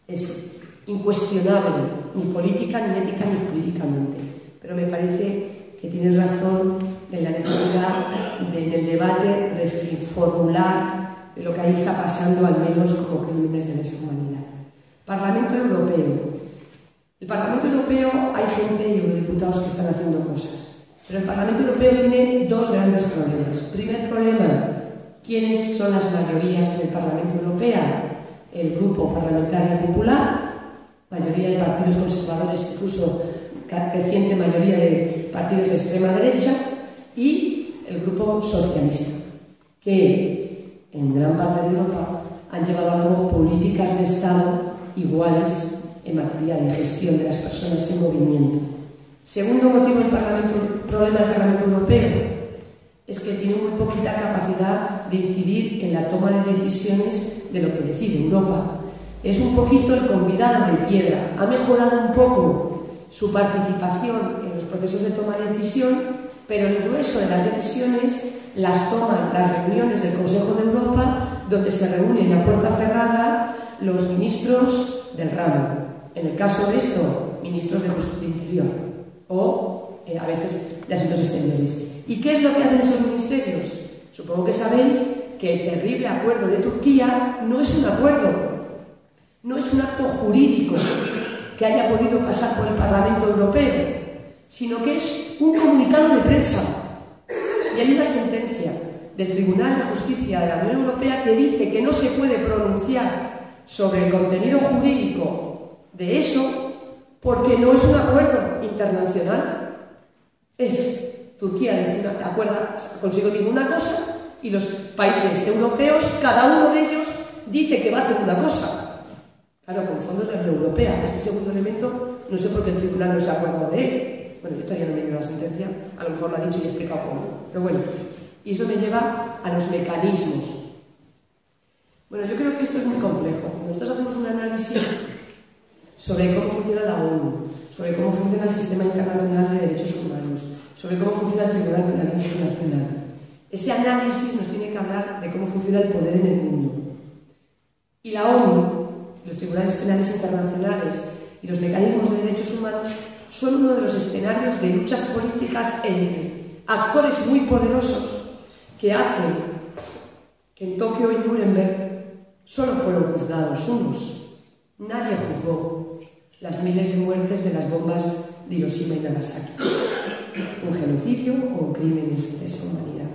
es incuestionable, ni política, ni ética, ni jurídicamente. Pero me parece que tienes razón en la necesidad de, en el debate, reformular lo que ahí está pasando, al menos como crímenes de lesa humanidad. Parlamento Europeo. El Parlamento Europeo hay gente y eurodiputados que están haciendo cosas, pero el Parlamento Europeo tiene dos grandes problemas. Primer problema, ¿quiénes son las mayorías en el Parlamento Europeo? El Grupo Parlamentario Popular, mayoría de partidos conservadores, incluso creciente mayoría de partidos de extrema derecha, y el Grupo Socialista, que en gran parte de Europa han llevado a cabo políticas de Estado iguales en materia de gestión de las personas en movimiento. Segundo motivo del problema del Parlamento Europeo es que tiene muy poquita capacidad de incidir en la toma de decisiones de lo que decide Europa. Es un poquito el convidado de piedra. Ha mejorado un poco su participación en los procesos de toma de decisión, pero el grueso de las decisiones las toman las reuniones del Consejo de Europa, donde se reúnen a puerta cerrada los ministros del ramo. En el caso de esto, ministros de Justicia e Interior, o a veces de Asuntos Exteriores. ¿Y qué es lo que hacen esos ministerios? Supongo que sabéis que el terrible acuerdo de Turquía no es un acuerdo, no es un acto jurídico que haya podido pasar por el Parlamento Europeo, sino que es un comunicado de prensa. Y hay una sentencia del Tribunal de Justicia de la Unión Europea que dice que no se puede pronunciar sobre el contenido jurídico de eso porque no es un acuerdo internacional. Turquía dice consigo ninguna cosa y los países europeos, cada uno de ellos dice que va a hacer una cosa. Claro, con fondos de la Unión Europea. Este segundo elemento, no sé por qué el tribunal no se ha acordado de él. Bueno, yo todavía no me llevo la sentencia, a lo mejor lo ha dicho y he explicado cómo. Pero bueno, y eso me lleva a los mecanismos. Bueno, yo creo que esto es muy complejo. Nosotros hacemos un análisis sobre cómo funciona la ONU, sobre cómo funciona el sistema internacional de derechos humanos, sobre cómo funciona el Tribunal Penal Internacional. Ese análisis nos tiene que hablar de cómo funciona el poder en el mundo. Y la ONU, los tribunales penales internacionales y los mecanismos de derechos humanos son uno de los escenarios de luchas políticas entre actores muy poderosos que hacen que en Tokio y Nuremberg solo fueron juzgados unos. Nadie juzgó las miles de muertes de las bombas de Hiroshima y Nagasaki. Un genocidio o un crímenes de lesa humanidad.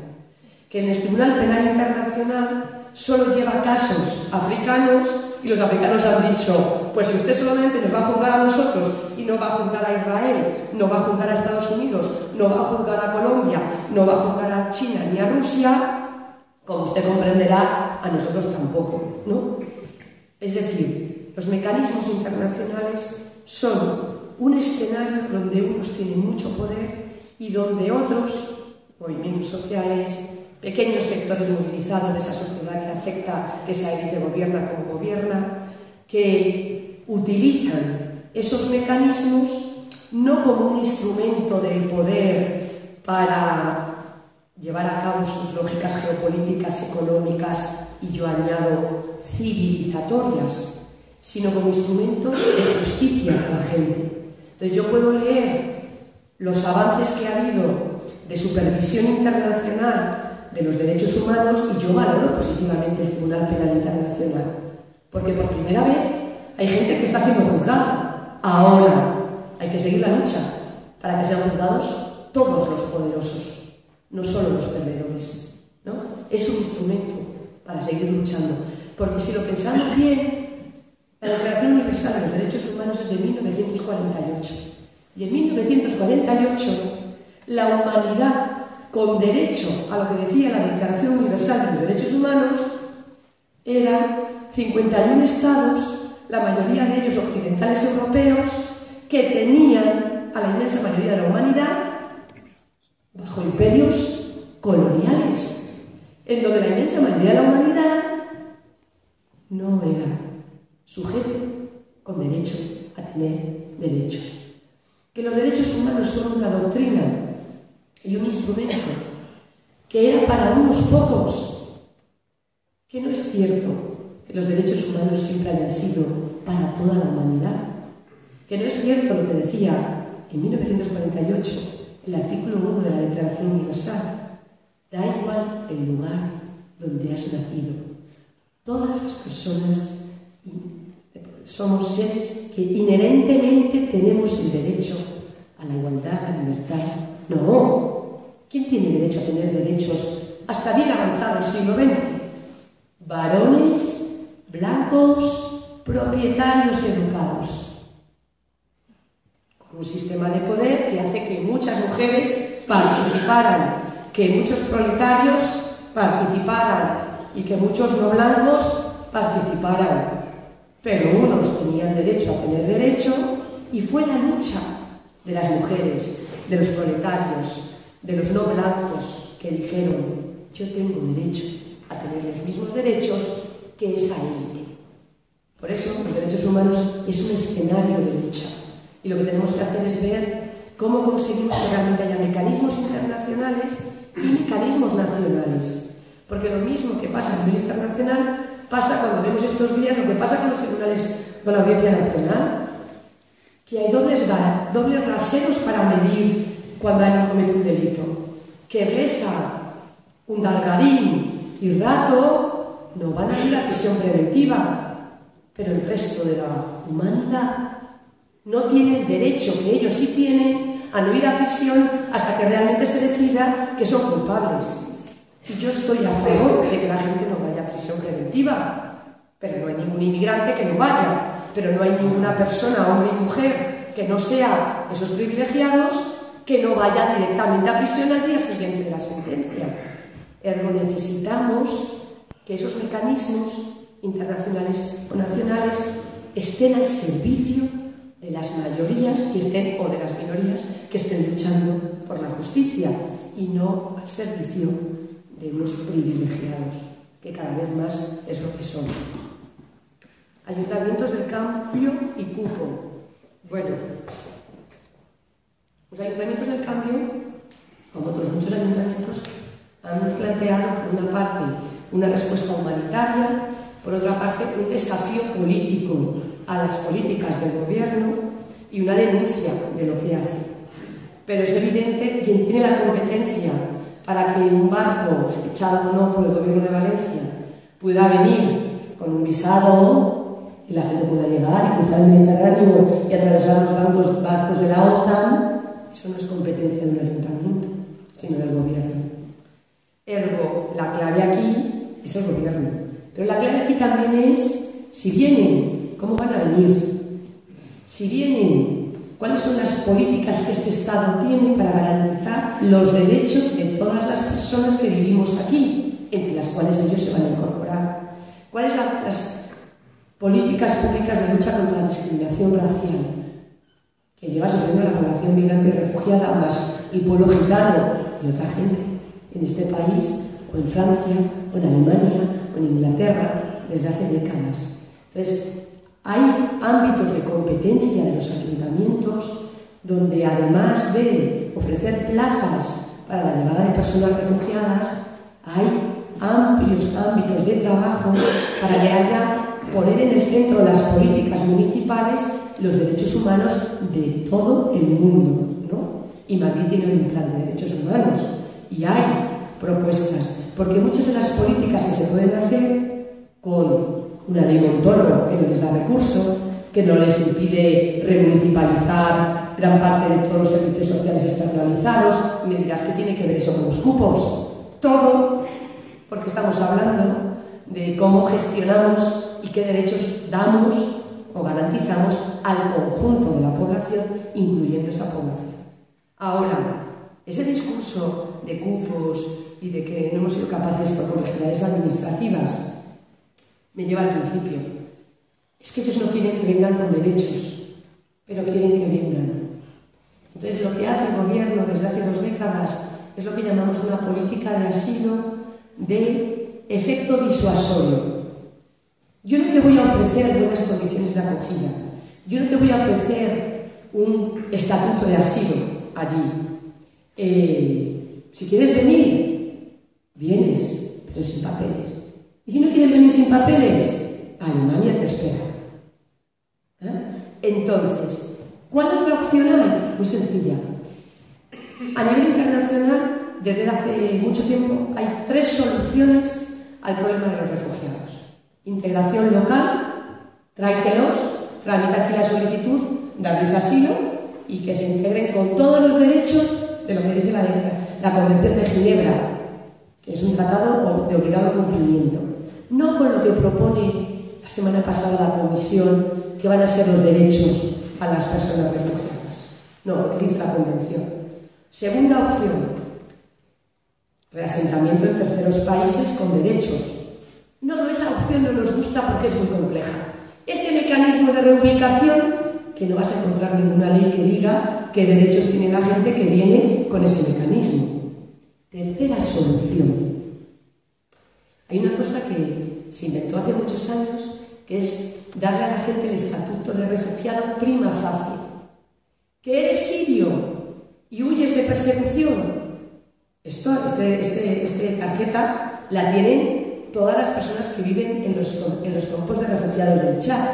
Que en el Tribunal Penal Internacional solo lleva casos africanos y los africanos han dicho, pues si usted solamente nos va a juzgar a nosotros y no va a juzgar a Israel, no va a juzgar a Estados Unidos, no va a juzgar a Colombia, no va a juzgar a China ni a Rusia, como usted comprenderá, a nosotros tampoco, ¿no? Es decir, los mecanismos internacionales son un escenario donde unos tienen mucho poder y donde otros, movimientos sociales, pequeños sectores movilizados de esa sociedad que acepta que esa élite gobierna como gobierna, que utilizan esos mecanismos no como un instrumento del poder para llevar a cabo sus lógicas geopolíticas, económicas y yo añado civilizatorias, sino como instrumento de justicia a la gente. Entonces yo puedo leer los avances que ha habido de supervisión internacional de los derechos humanos y yo valoro positivamente el Tribunal Penal Internacional, porque por primera vez hay gente que está siendo juzgada. Ahora hay que seguir la lucha para que sean juzgados todos los poderosos, no solo los perdedores, ¿no? Es un instrumento para seguir luchando, porque si lo pensamos bien, la Declaración Universal de los Derechos Humanos es de 1948 y en 1948 la humanidad con derecho a lo que decía la Declaración Universal de los Derechos Humanos eran 51 estados, la mayoría de ellos occidentales europeos, que tenían a la inmensa mayoría de la humanidad bajo imperios coloniales. en donde la inmensa mayoría de la humanidad no era sujeto con derecho a tener derechos. Que los derechos humanos son una doctrina y un instrumento que era para unos pocos, que no es cierto que los derechos humanos siempre hayan sido para toda la humanidad, que no es cierto lo que decía en 1948 el artículo 1 de la Declaración Universal: da igual el lugar donde has nacido, todas las personas somos seres que inherentemente tenemos el derecho a la igualdad, a la libertad. No, ¿quién tiene derecho a tener derechos hasta bien avanzado el siglo XX? Varones, blancos, propietarios educados, con un sistema de poder que hace que muchas mujeres participaran, que muchos proletarios participaran y que muchos no blancos participaran. Pero unos tenían derecho a tener derecho, y fue la lucha de las mujeres, de los proletarios, de los no blancos, que dijeron: yo tengo derecho a tener los mismos derechos que esa élite. Por eso los derechos humanos es un escenario de lucha, y lo que tenemos que hacer es ver cómo conseguimos que realmente haya mecanismos internacionales y mecanismos nacionales, porque lo mismo que pasa a nivel internacional pasa cuando vemos estos días lo que pasa con los tribunales, con la Audiencia Nacional, que hay dobles raseros para medir cuando alguien comete un delito. Que Blesa, Undalgarín y Rato no van a ir a prisión preventiva, pero el resto de la humanidad no tiene el derecho que ellos sí tienen a no ir a prisión hasta que realmente se decida que son culpables. Y yo estoy a favor de que la gente no vaya a prisión preventiva, pero no hay ningún inmigrante que no vaya, pero no hay ninguna persona, hombre y mujer, que no sea esos privilegiados, que no vaya directamente a prisión al día siguiente de la sentencia. Ergo, necesitamos que esos mecanismos internacionales o nacionales estén al servicio de las mayorías que estén, o de las minorías que estén luchando por la justicia, y no al servicio de unos privilegiados, que cada vez más es lo que son. Ayuntamientos del Cambio y cupo. Bueno, los ayuntamientos del Cambio, como otros muchos ayuntamientos, han planteado, por una parte, una respuesta humanitaria, por otra parte, un desafío político a las políticas del gobierno y una denuncia de lo que hace. Pero es evidente que quien tiene la competencia para que un barco, echado o no por el gobierno de Valencia, pueda venir con un visado y la gente pueda llegar y cruzar el Mediterráneo y atravesar los barcos de la OTAN, eso no es competencia de un ayuntamiento, sino del gobierno. Ergo, la clave aquí es el gobierno. Pero la clave aquí también es, si vienen, ¿cómo van a venir? Si vienen, ¿cuáles son las políticas que este Estado tiene para garantizar los derechos de todas las personas que vivimos aquí, entre las cuales ellos se van a incorporar? ¿Cuáles son las políticas públicas de lucha contra la discriminación racial que lleva sufriendo la población migrante y refugiada, más el pueblo gitano y otra gente en este país, o en Francia, o en Alemania, o en Inglaterra, desde hace décadas? Entonces, hay ámbitos de competencia de los ayuntamientos donde, además de ofrecer plazas para la llegada de personas refugiadas, hay amplios ámbitos de trabajo para llegar ya poner en el centro las políticas municipales los derechos humanos de todo el mundo, ¿no? Y Madrid tiene un plan de derechos humanos y hay propuestas, porque muchas de las políticas que se pueden hacer con una ley Montoro que no les da recurso, que no les impide remunicipalizar gran parte de todos los servicios sociales externalizados, y me dirás, ¿qué tiene que ver eso con los cupos? Todo, porque estamos hablando de cómo gestionamos y qué derechos damos o garantizamos al conjunto de la población, incluyendo esa población. Ahora, ese discurso de cupos y de que no hemos sido capaces por complejidades administrativas me lleva al principio. Es que ellos no quieren que vengan con derechos, pero quieren que vengan. Entonces, lo que hace el gobierno desde hace 2 décadas es lo que llamamos una política de asilo de efecto disuasorio. Yo no te voy a ofrecer buenas condiciones de acogida, yo no te voy a ofrecer un estatuto de asilo allí. Si quieres venir, vienes, pero sin papeles. Y si no quieres venir sin papeles, Alemania te espera. Entonces, ¿cuál otra opción hay? Muy sencilla. A nivel internacional, desde hace mucho tiempo, hay 3 soluciones al problema de los refugiados. Integración local, tráetelos, tramita aquí la solicitud, darles asilo y que se integren con todos los derechos de lo que dice la Convención de Ginebra, que es un tratado de obligado cumplimiento. No con lo que propone la semana pasada la Comisión, que van a ser los derechos a las personas refugiadas. No, lo que dice la Convención. Segunda opción, reasentamiento en terceros países con derechos. No, esa opción no nos gusta porque es muy compleja. Este mecanismo de reubicación, que no vas a encontrar ninguna ley que diga qué derechos tiene la gente que viene con ese mecanismo. Tercera solución. Hay una cosa que se inventó hace muchos años, que es darle a la gente el estatuto de refugiado prima facie. Que eres sirio y huyes de persecución. Esta tarjeta la tienen todas las personas que viven en los campos de refugiados del Chad,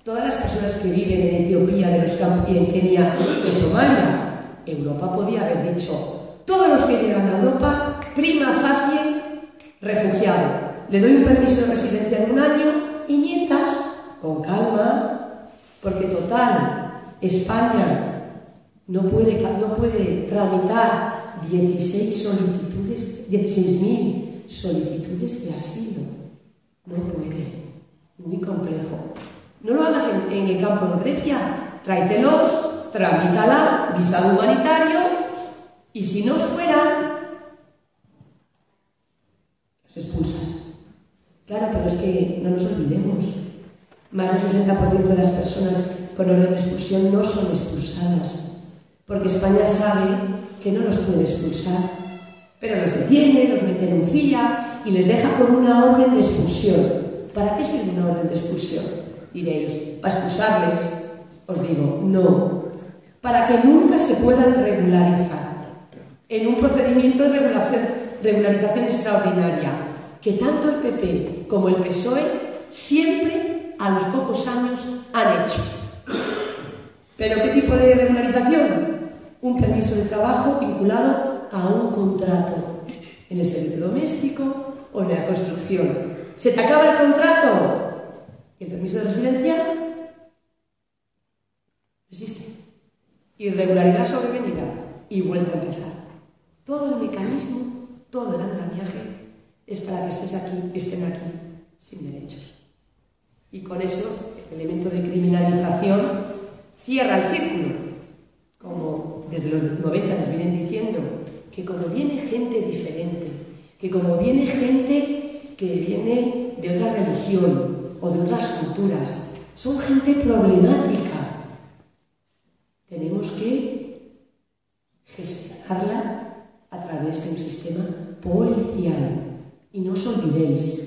todas las personas que viven en Etiopía, y en Kenia, de Somalia. Europa podía haber dicho, todos los que llegan a Europa, prima facie, refugiado. Le doy un permiso de residencia de 1 año y mientras, con calma, porque total, España no puede tramitar 16.000 solicitudes de asilo. No puede. Muy complejo. No lo hagas en el campo en Grecia. Tráetelos, tramítala, visado humanitario, y si no fuera, los expulsas. Claro, pero es que no nos olvidemos. Más del 60% de las personas con orden de expulsión no son expulsadas, porque España sabe que no los puede expulsar, pero los detiene, los mete en un CIA y les deja con una orden de expulsión. ¿Para qué sirve una orden de expulsión? Diréis, ¿para expulsarles? Os digo, no. Para que nunca se puedan regularizar en un procedimiento de regularización extraordinaria, que tanto el PP como el PSOE siempre a los pocos años han hecho. ¿Pero qué tipo de regularización? Un permiso de trabajo vinculado a un contrato en el servicio doméstico o en la construcción. ¿Se te acaba el contrato? ¿Y el permiso de residencia? No existe. Irregularidad sobrevenida y vuelta a empezar. Todo el mecanismo, todo el andamiaje es para que estén aquí sin derechos. Y con eso, el elemento de criminalización cierra el círculo, como desde los 90 nos vienen diciendo, que como viene gente diferente, que como viene gente que viene de otra religión o de otras culturas, son gente problemática, tenemos que gestionarla a través de un sistema policial. Y no os olvidéis,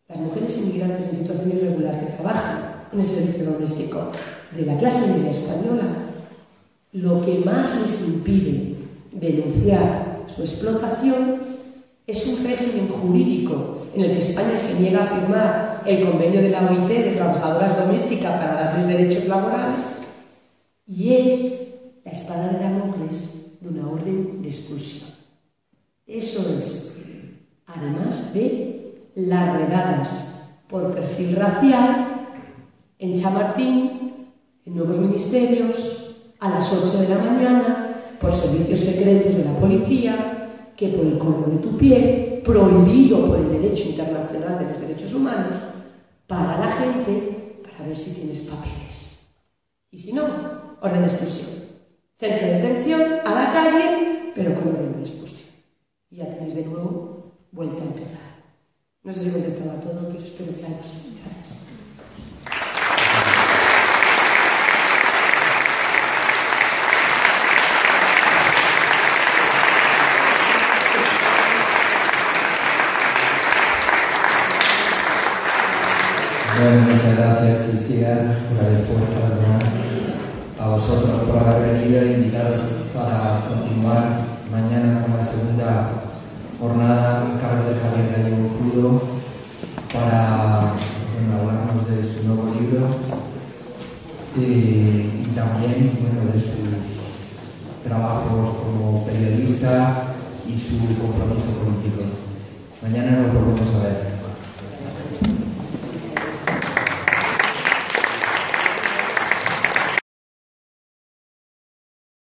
las mujeres inmigrantes en situación irregular que trabajan en el servicio doméstico de la clase media española, lo que más les impide denunciar su explotación es un régimen jurídico en el que España se niega a firmar el convenio de la OIT de trabajadoras domésticas para darles derechos laborales, y es la espada de Damocles de una orden de expulsión. Eso es, además de las redadas por perfil racial en Chamartín, en nuevos ministerios, a las 8 de la mañana, por servicios secretos de la policía, que por el color de tu piel, prohibido por el derecho internacional de los derechos humanos, para la gente, para ver si tienes papeles. Y si no, orden de expulsión. Centro de detención, a la calle, pero con orden de expulsión. Y ya tenéis de nuevo vuelta a empezar. No sé si contestaba todo, pero espero que algo sí. Gracias. Bueno, muchas gracias, Iciar, por el esfuerzo, además, a vosotros por haber venido e invitados para continuar mañana con la segunda jornada a cargo de Javier Gallego Crudo para hablarnos de su nuevo libro y también de sus trabajos como periodista y su compromiso político. Mañana nos volvemos a ver.